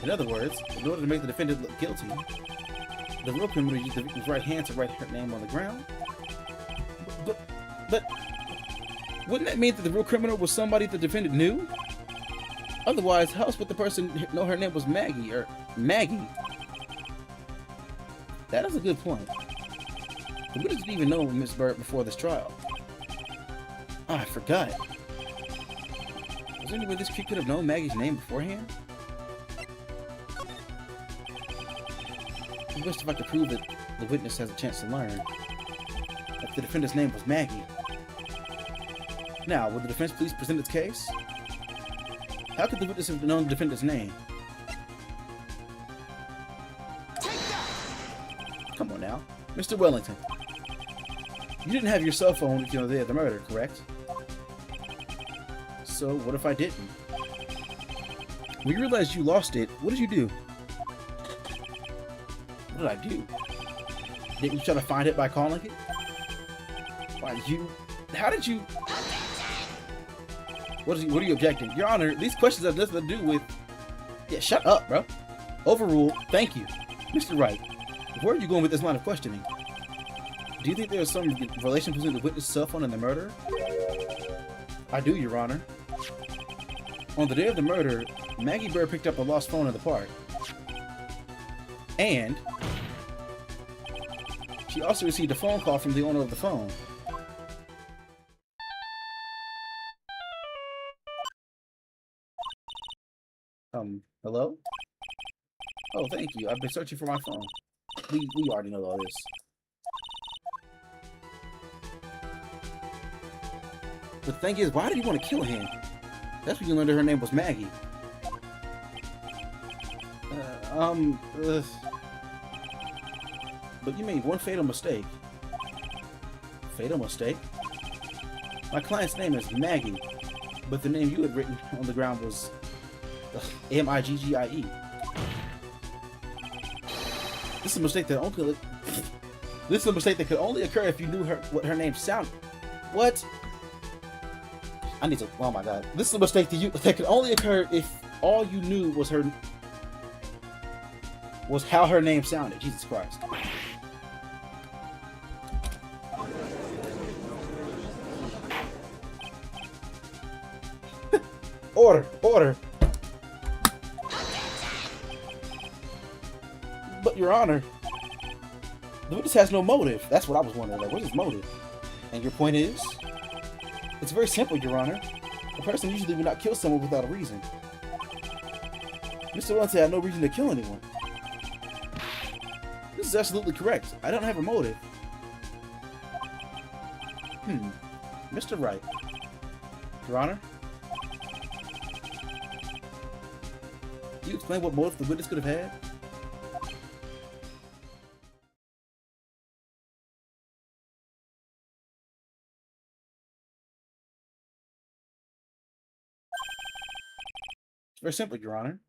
In other words, in order to make the defendant look guilty, the real criminal used the victim's right hand to write her name on the ground. But wouldn't that mean that the real criminal was somebody the defendant knew? Otherwise, how else would the person know her name was Maggie, or Maggie? That is a good point. The witness didn't even know Miss Bird before this trial. Ah, I forgot. Was there any way this kid could have known Maggie's name beforehand? I wish if I could prove that the witness has a chance to learn that the defendant's name was Maggie. Now, will the defense please present its case? How could the witness have known the defendant's name? Come on now. Mr. Wellington. You didn't have your cell phone on the day of the murder, correct? So, what if I didn't? When you realized you lost it, what did you do? What did I do? Didn't you try to find it by calling it? Why, how did you... What are you objecting? Your Honor, these questions have nothing to do with... Yeah, shut up, bro. Overruled. Thank you. Mr. Wright, where are you going with this line of questioning? Do you think there is some relation between the witness' cell phone and the murderer? I do, Your Honor. On the day of the murder, Maggie Bird picked up a lost phone in the park. And she also received a phone call from the owner of the phone. Hello? Oh, thank you. I've been searching for my phone. We already know all this. But the thing is, why did he want to kill him? That's when you learned that her name was Maggie. But you made one fatal mistake. Fatal mistake? My client's name is Maggie, but the name you had written on the ground was M-I-G-G-I-E. This is a mistake that only... This is a mistake that could only occur if you knew what her name sounded. What? I need to... Oh my god. This is a mistake that could only occur if all you knew was her... was how her name sounded. Jesus Christ. Order, order. But Your Honor, the witness has no motive. That's what I was wondering. Like, what's his motive? And your point is? It's very simple, Your Honor. A person usually would not kill someone without a reason. Mr. Wellington had no reason to kill anyone. This is absolutely correct. I don't have a motive. Mr. Wright. Your Honor? Can you explain what motive the witness could have had? It's very simple, Your Honor.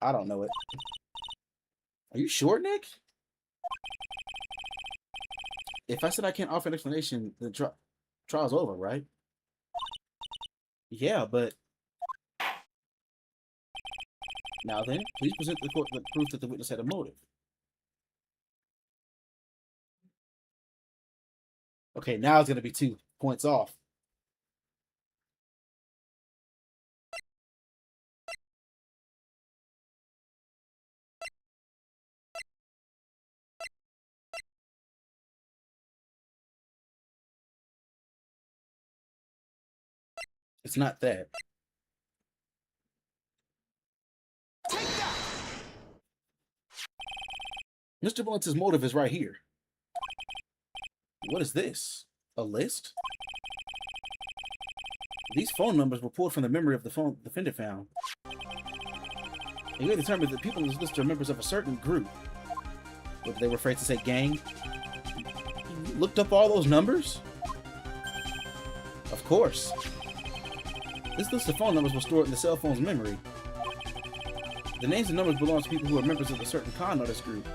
I don't know it. Are you sure, Nick? If I said I can't offer an explanation, the trial's over, right? Yeah, but... Now then, please present the court the proof that the witness had a motive. Okay, now it's going to be 2 points off. It's not that. Take that! Mr. Blunt's motive is right here. What is this? A list? These phone numbers were pulled from the memory of the phone the defendant found. And you determined that people in this list are members of a certain group. What, they were afraid to say gang? You looked up all those numbers? Of course. This list of phone numbers was stored in the cell phone's memory. The names and numbers belong to people who are members of a certain con artist group.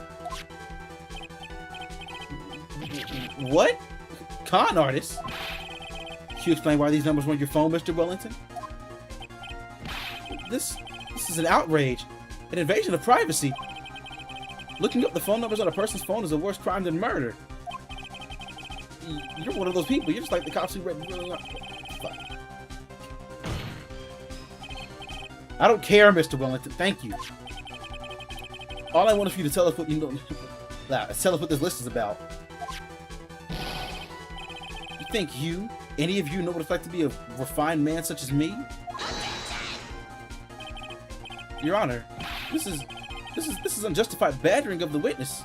What? Con artists? Can you explain why these numbers were on your phone, Mr. Wellington? This is an outrage. An invasion of privacy. Looking up the phone numbers on a person's phone is a worse crime than murder. You're one of those people. You're just like the cops who read... I don't care, Mr. Wellington. Thank you. All I want is for you to tell us what you know. Tell us what this list is about. You think any of you, know what it's like to be a refined man such as me? Your Honor, this is unjustified badgering of the witness.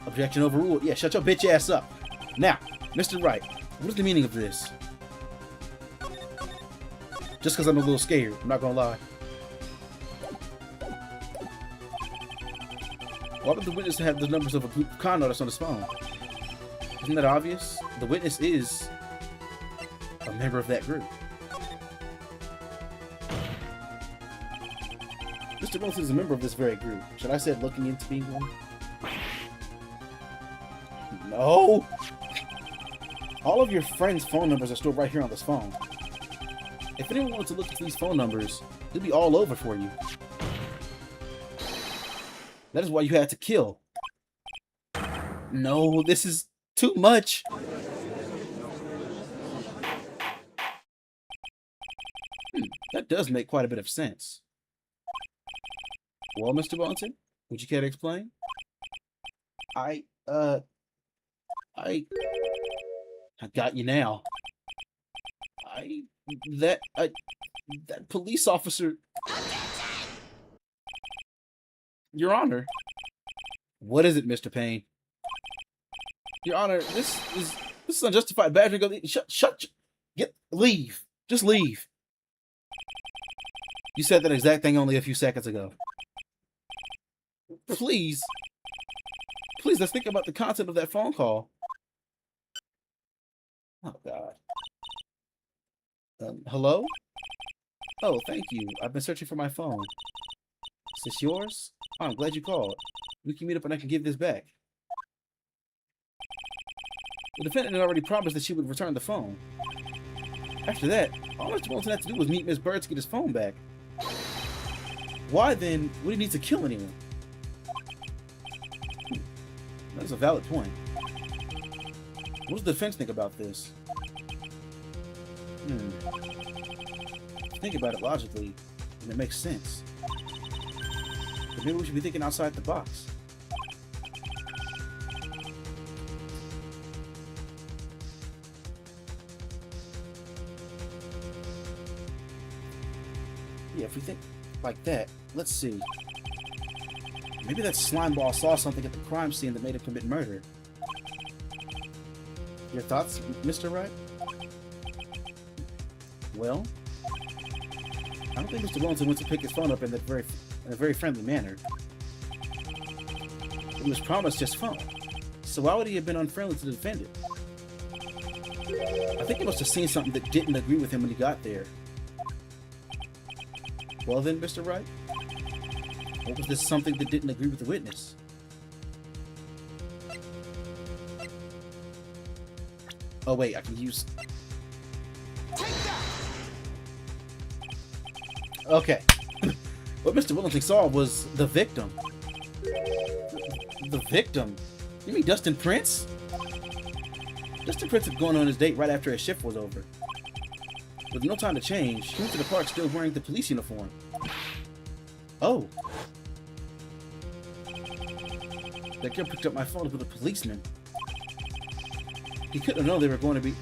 Objection overruled. Yeah, shut your bitch ass up. Now, Mr. Wright, what is the meaning of this? Just because I'm a little scared, I'm not gonna lie. Why would the witness have the numbers of a group of con artists on his phone? Isn't that obvious? The witness is a member of that group. Mr. Wilson is a member of this very group. Should I say looking into being one? No! All of your friends' phone numbers are stored right here on this phone. If anyone wanted to look at these phone numbers, it'd be all over for you. That is why you had to kill. No, this is too much. That does make quite a bit of sense. Well, Mr. Wellington, would you care to explain? I got you now. That police officer... Your Honor. What is it, Mr. Payne? Your Honor, this is unjustified badgering of the... Leave. Just leave. You said that exact thing only a few seconds ago. Please. Please, let's think about the content of that phone call. Oh, God. Hello? Oh, thank you. I've been searching for my phone. Is this yours? Oh, I'm glad you called. We can meet up and I can give this back. The defendant had already promised that she would return the phone. After that, all Mr. Wellington had to do was meet Miss Bird to get his phone back. Why then would he need to kill anyone? That's a valid point. What does the defense think about this? Think about it logically, and it makes sense. But maybe we should be thinking outside the box. Yeah, if we think like that, let's see. Maybe that slimeball saw something at the crime scene that made him commit murder. Your thoughts, Mr. Wright? Well, I don't think Mr. Wellington went to pick his phone up in a very friendly manner. He was promised his phone, so why would he have been unfriendly to the defendant? I think he must have seen something that didn't agree with him when he got there. Well then, Mr. Wright, what was this something that didn't agree with the witness? Oh wait, I can use... Okay. What Mr. Wellington saw was the victim. The victim? You mean Dustin Prince? Dustin Prince had gone on his date right after his shift was over. With no time to change, he went to the park still wearing the police uniform. Oh. That girl picked up my phone with a policeman. He couldn't have known they were going to be...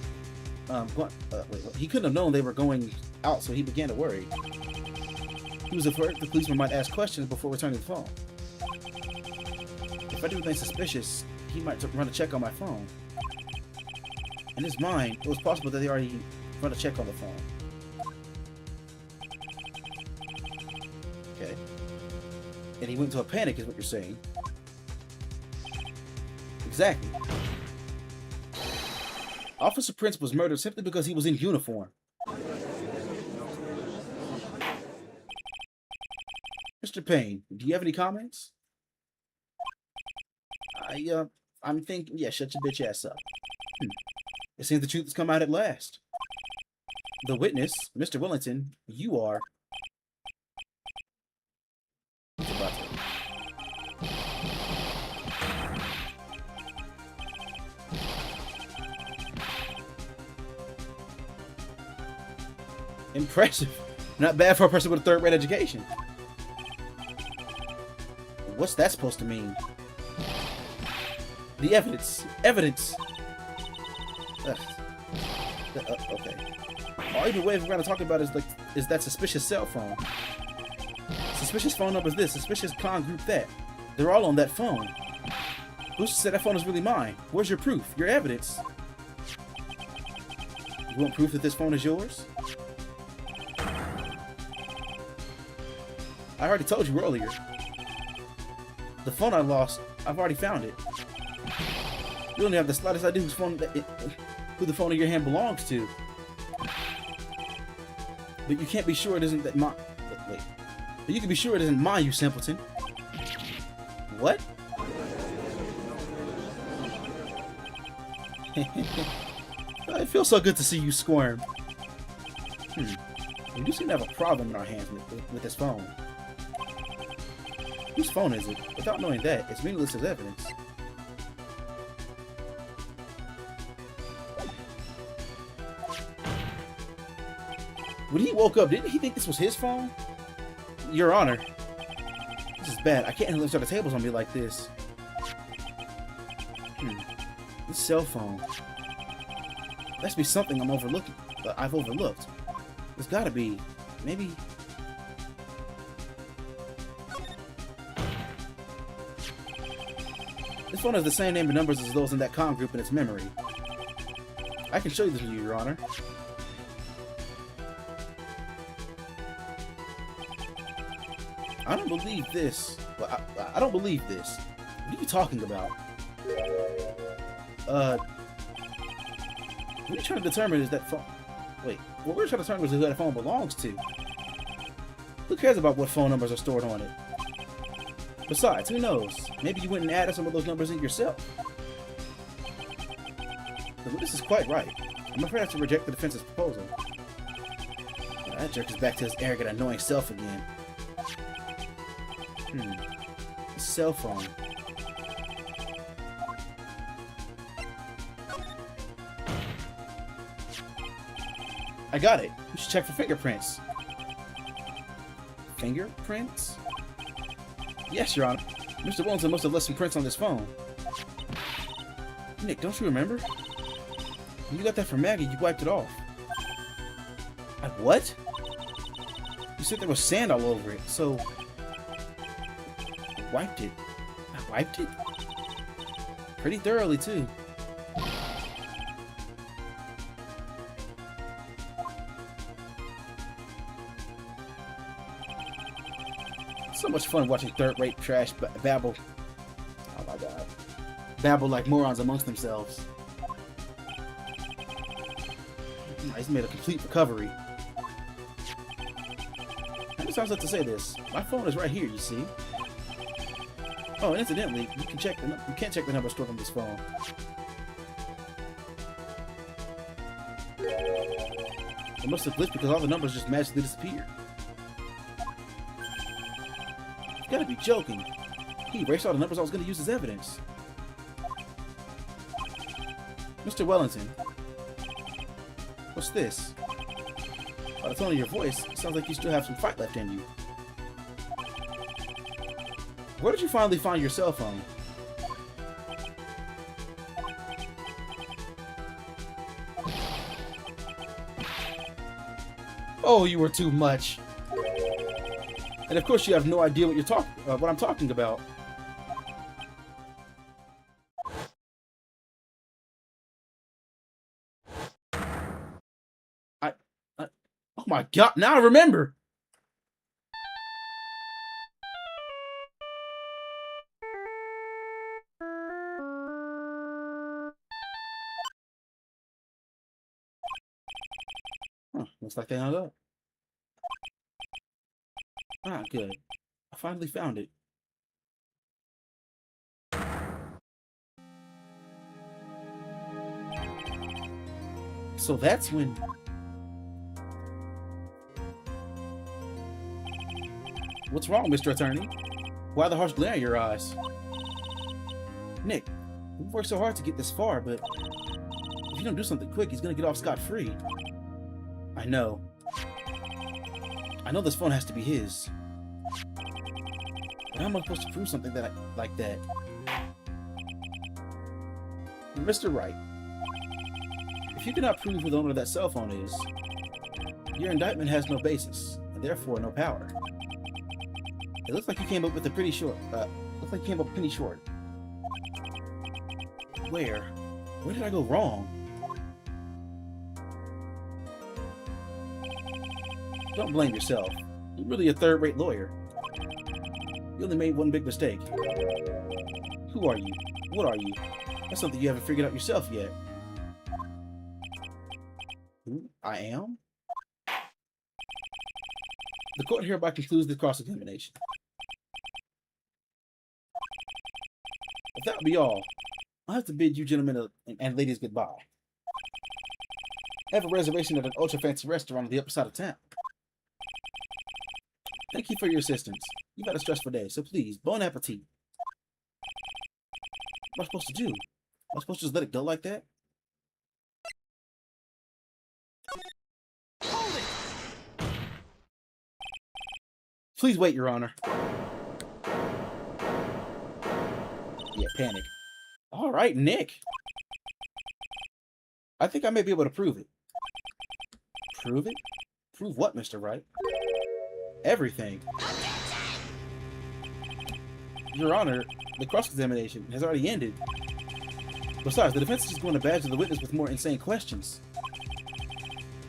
He couldn't have known they were going out, so he began to worry. He was afraid the policeman might ask questions before returning the phone. If I do anything suspicious, he might run a check on my phone. In his mind, it was possible that they already run a check on the phone. Okay. And he went into a panic, is what you're saying. Exactly. Officer Prince was murdered simply because he was in uniform. Mr. Payne, do you have any comments? I'm thinking, yeah, shut your bitch ass up. It seems the truth has come out at last. The witness, Mr. Wellington, you are... Impressive. Not bad for a person with a third-rate education. What's that supposed to mean? The evidence. Evidence! Okay. Either way, if we're going to talk about is that suspicious cell phone. Suspicious phone number is this. Suspicious con group that. They're all on that phone. Who's said that phone is really mine? Where's your proof? Your evidence? You want proof that this phone is yours? I already told you earlier. The phone I lost, I've already found it. You don't have the slightest idea who the phone in your hand belongs to. But you can't be sure it isn't that mine. Wait. But you can be sure it isn't mine, you simpleton. What? It feels so good to see you squirm. We do seem to have a problem in our hands with this phone. Whose phone is it? Without knowing that, it's meaningless as evidence. When he woke up, didn't he think this was his phone? Your Honor. This is bad. I can't handle the tables on me like this. This cell phone. Must be something I've overlooked. There's gotta be. Maybe... This phone has the same name and numbers as those in that comm group in its memory. I can show you this to you, Your Honor. I don't believe this. Well, I don't believe this. What are you talking about? What we're trying to determine is that phone... Wait, what we're trying to determine is who that phone belongs to. Who cares about what phone numbers are stored on it? Besides, who knows? Maybe you went and added some of those numbers in yourself. The witness is quite right. I'm afraid I have to reject the defense's proposal. That jerk is back to his arrogant, annoying self again. Cell phone. I got it. We should check for fingerprints. Fingerprints? Yes, Your Honor. Mr. Wellington must have left some prints on this phone. Nick, don't you remember? When you got that from Maggie, you wiped it off. What? You said there was sand all over it, so... I wiped it. I wiped it? Pretty thoroughly, too. So much fun watching third-rate trash babble. Oh my god. Babble like morons amongst themselves. He's made a complete recovery. How many times I have to say this? My phone is right here, you see. Oh, and incidentally, you can't check the number stored on this phone. It must have glitched because all the numbers just magically disappeared. You gotta be joking. He erased all the numbers I was gonna use as evidence. Mr. Wellington. What's this? By the tone of your voice, it sounds like you still have some fight left in you. Where did you finally find your cell phone? Oh, you were too much. And of course, you have no idea what I'm talking about. Oh my god! Now I remember. Looks like they hung up. Ah, good. I finally found it. So that's when... What's wrong, Mr. Attorney? Why the harsh glare in your eyes? Nick, we've worked so hard to get this far, but if you don't do something quick, he's gonna get off scot-free. I know. I know this phone has to be his. But how am I supposed to prove something like that? Mr. Wright, if you cannot prove who the owner of that cell phone is, your indictment has no basis, and therefore no power. It looks like you came up with a pretty short. Looks like you came up penny short. Where did I go wrong? Don't blame yourself. You're really a third-rate lawyer. You only made one big mistake. Who are you? What are you? That's something you haven't figured out yourself yet. Who I am? The court hereby concludes the cross-examination. If that would be all, I'll have to bid you gentlemen and ladies goodbye. I have a reservation at an ultra-fancy restaurant on the upper side of town. Thank you for your assistance. You've had a stressful day, so please, bon appetit. What am I supposed to do? Am I supposed to just let it go like that? Hold it! Please wait, Your Honor. Yeah, panic. All right, Nick. I think I may be able to prove it. Prove it? Prove what, Mr. Wright? Everything. Your Honor, the cross-examination has already ended. Besides, the defense is just going to badger the witness with more insane questions.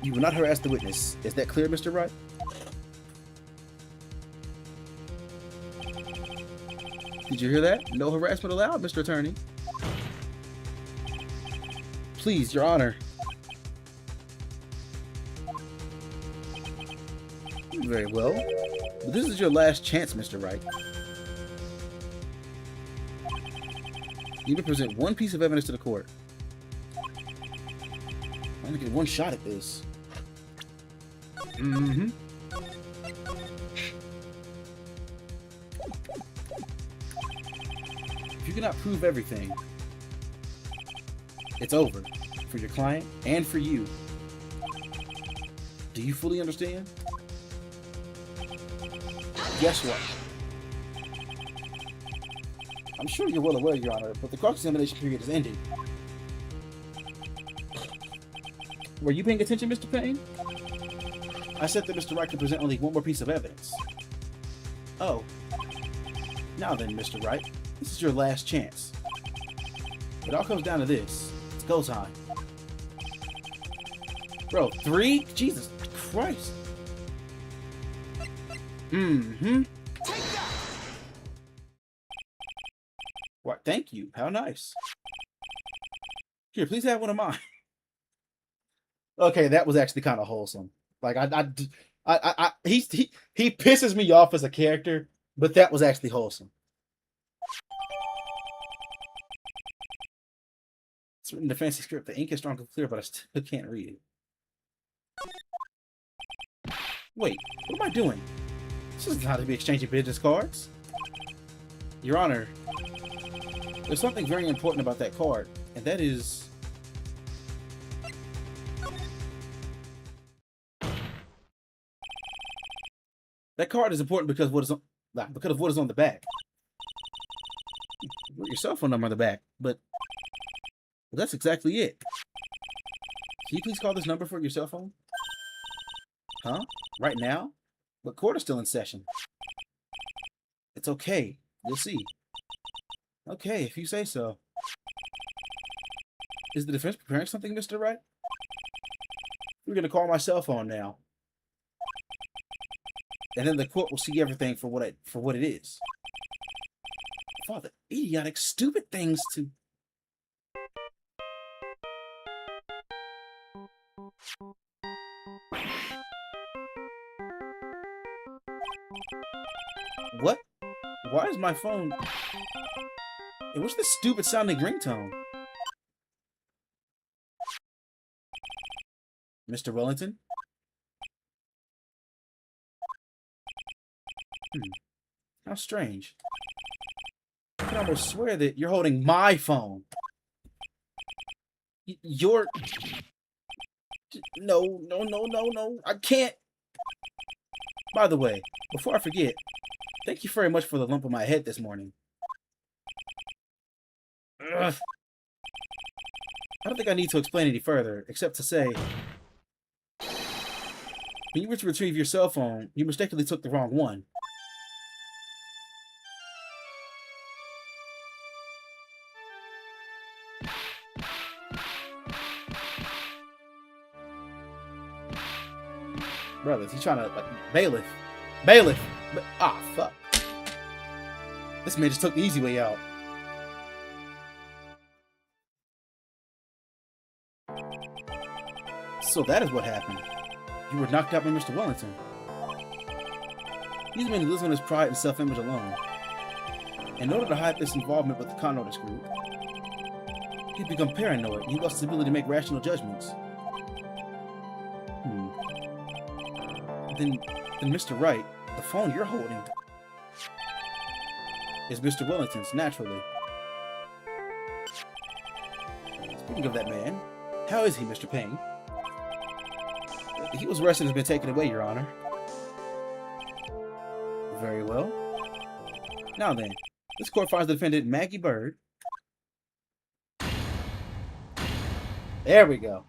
You will not harass the witness. Is that clear, Mr. Wright? Did you hear that? No harassment allowed, Mr. Attorney. Please, Your Honor. Very well. But this is your last chance, Mr. Wright. You need to present one piece of evidence to the court. I'm gonna get one shot at this. you cannot prove everything, it's over for your client and for you. Do you fully understand? Guess what? I'm sure you're well aware, Your Honor, but the cross-examination period is ended. Were you paying attention, Mr. Payne? I said that Mr. Wright could present only one more piece of evidence. Oh. Now then, Mr. Wright, this is your last chance. It all comes down to this. It's go time. Bro, 3? Jesus Christ. Mm-hmm. Take that! Why, thank you. How nice. Here, please have one of mine. Okay, that was actually kind of wholesome. Like he pisses me off as a character, but that was actually wholesome. It's written in the fancy script. The ink is strong and clear, but I still can't read it. Wait, what am I doing? This isn't how to be exchanging business cards. Your Honor, there's something very important about that card, and that is... that card is important because of what is on the back. You put your cell phone number on the back, but that's exactly it. Can you please call this number for your cell phone? Huh? Right now? But court is still in session. It's okay. You'll see. Okay, if you say so. Is the defense preparing something, Mr. Wright? We're gonna call my cell phone now. And then the court will see everything for what it is. Father, idiotic, stupid things to... What? Why is my phone... Hey, what's this stupid sounding ringtone? Mr. Wellington? How strange. I can almost swear that you're holding my phone. You're... No. I can't... By the way, before I forget, thank you very much for the lump on my head this morning. Ugh. I don't think I need to explain any further, except to say... when you were to retrieve your cell phone, you mistakenly took the wrong one. Brothers, he's trying to, like, bailiff. Ah, fuck. This man just took the easy way out. So that is what happened. You were knocked out by Mr. Wellington. He's a man who lives on his pride and self-image alone. In order to hide this involvement with the con artist group, he'd become paranoid and he lost his ability to make rational judgments. Then Mr. Wright, the phone you're holding is Mr. Wellington's, naturally. Speaking of that man, how is he, Mr. Payne? He was arrested and has been taken away, Your Honor. Very well. Now then, this court finds the defendant Maggie Bird. There we go.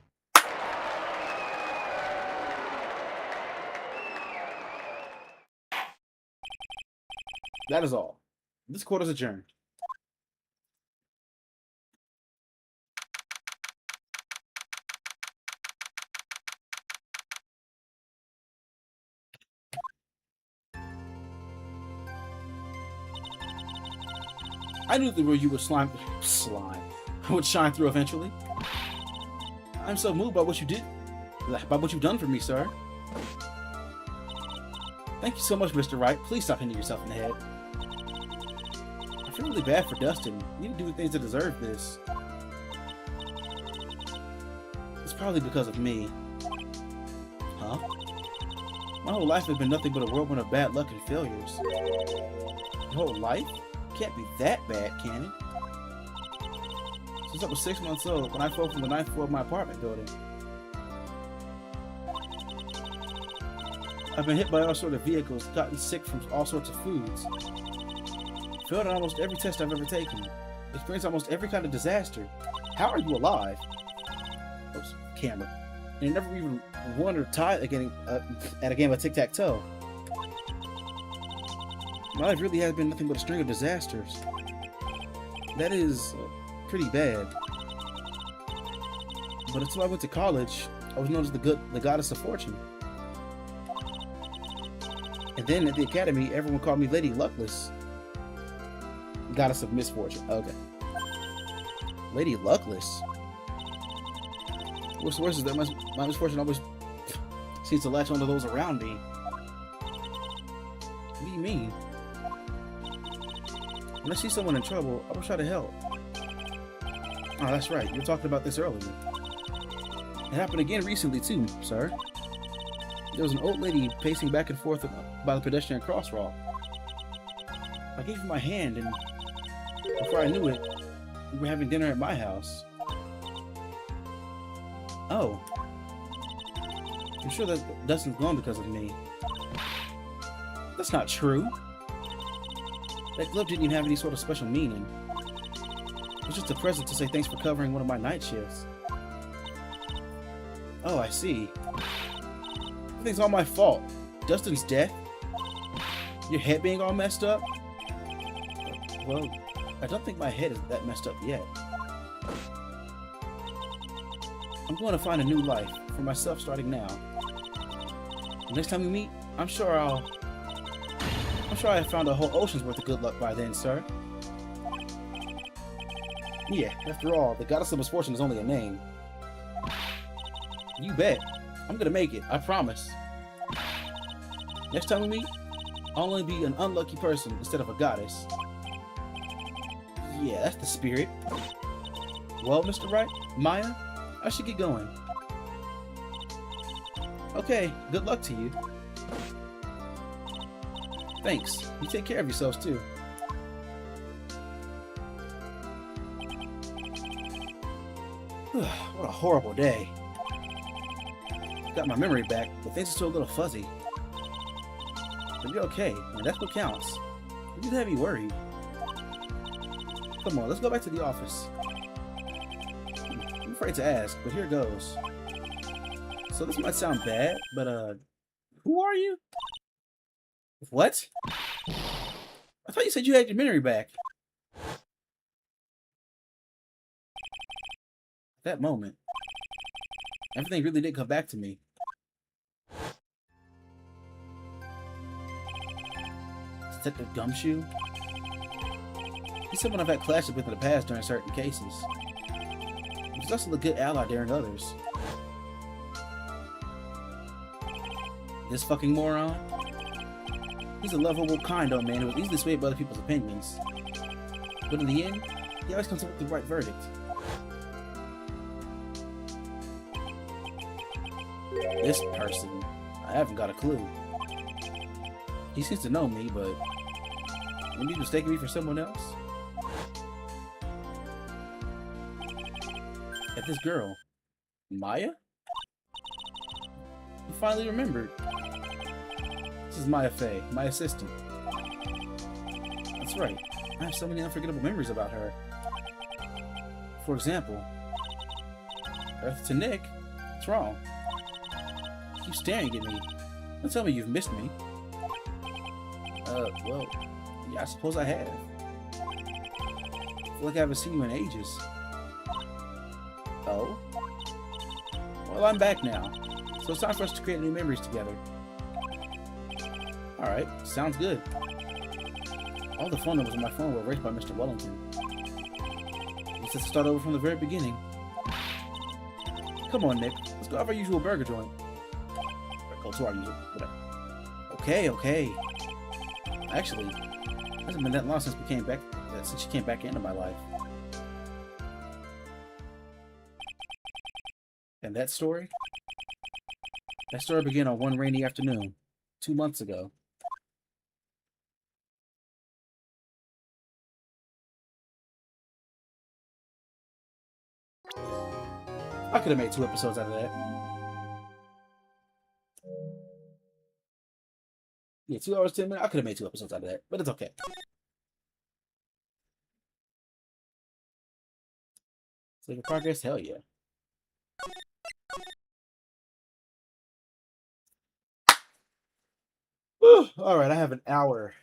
That is all. This court is adjourned. I knew the review would would shine through eventually. I'm so moved by what you did, by what you've done for me, sir. Thank you so much, Mr. Wright. Please stop hitting yourself in the head. I feel really bad for Dustin. You didn't do things to deserve this. It's probably because of me. Huh? My whole life has been nothing but a whirlwind of bad luck and failures. Your whole life? Can't be that bad, can it? Since I was 6 months old, when I fell from the 9th floor of my apartment building. I've been hit by all sorts of vehicles, gotten sick from all sorts of foods. Failed on almost every test I've ever taken. Experienced almost every kind of disaster. How are you alive? Oops, camera. And never even won or tied at a game of tic-tac-toe. My life really has been nothing but a string of disasters. That is pretty bad. But until I went to college, I was known as the goddess of fortune. And then at the academy, everyone called me Lady Luckless. Goddess of misfortune. Okay. Lady Luckless? What's worse is that my misfortune always seems to latch onto those around me. What do you mean? When I see someone in trouble, I will try to help. Oh, that's right. You were talking about this earlier. It happened again recently too, sir. There was an old lady pacing back and forth by the pedestrian crosswalk. I gave her my hand, and before I knew it, we were having dinner at my house. Oh. I'm sure that Dustin's gone because of me. That's not true. That glove didn't even have any sort of special meaning. It was just a present to say thanks for covering one of my night shifts. Oh, I see. Everything's all my fault. Dustin's death? Your head being all messed up? Well, I don't think my head is that messed up yet. I'm going to find a new life for myself starting now. The next time we meet, I'm sure I have found a whole ocean's worth of good luck by then, sir. Yeah, after all, the goddess of misfortune is only a name. You bet. I'm gonna make it, I promise. Next time we meet, I'll only be an unlucky person instead of a goddess. Yeah, that's the spirit. Well, Mr. Wright, Maya, I should get going. Okay, good luck to you. Thanks. You take care of yourselves, too. What a horrible day. Got my memory back, but things are still a little fuzzy. But you're okay, and that's what counts. You have me worried. Come on, let's go back to the office. I'm afraid to ask, but here goes. So this might sound bad, but who are you? What? I thought you said you had your memory back. That moment, everything really did come back to me. Detective Gumshoe? He's someone I've had clashes with in the past during certain cases. He's also a good ally during others. This fucking moron? He's a lovable, kind old man who is easily swayed by other people's opinions. But in the end, he always comes up with the right verdict. This person, I haven't got a clue. He seems to know me, but maybe he's mistaken me for someone else? At this girl, Maya? You finally remembered. This is Maya Fey, my assistant. That's right, I have so many unforgettable memories about her. For example, Earth to Nick, what's wrong? Keep staring at me. Don't tell me you've missed me. Well, yeah, I suppose I have. I feel like I haven't seen you in ages. Oh? Well, I'm back now, so it's time for us to create new memories together. Alright, sounds good. All the phone numbers on my phone were erased by Mr. Wellington. Let's just start over from the very beginning. Come on, Nick. Let's go have our usual burger joint. Go to our usual, whatever. Okay. Actually, it hasn't been that long since she came back into my life. And that story? That story began on one rainy afternoon, 2 months ago. I could have made 2 episodes out of that. Yeah, 2 hours, 10 minutes. I could have made 2 episodes out of that, but it's okay. Save progress? Hell yeah. Alright, I have an hour.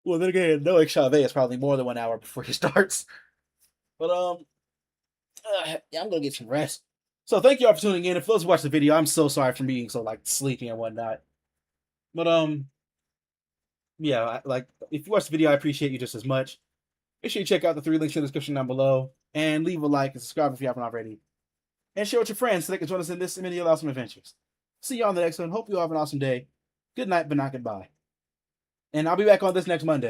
Well, then again, Noah Chave is probably more than 1 hour before he starts. But, yeah, I'm gonna get some rest. So, thank you all for tuning in. If those who watched the video, I'm so sorry for being so, like, sleepy and whatnot. But, yeah, like, if you watched the video, I appreciate you just as much. Make sure you check out the 3 links in the description down below. And leave a like and subscribe if you haven't already. And share with your friends so they can join us in this and many awesome adventures. See you on the next one. Hope you all have an awesome day. Good night, but not goodbye. And I'll be back on this next Monday.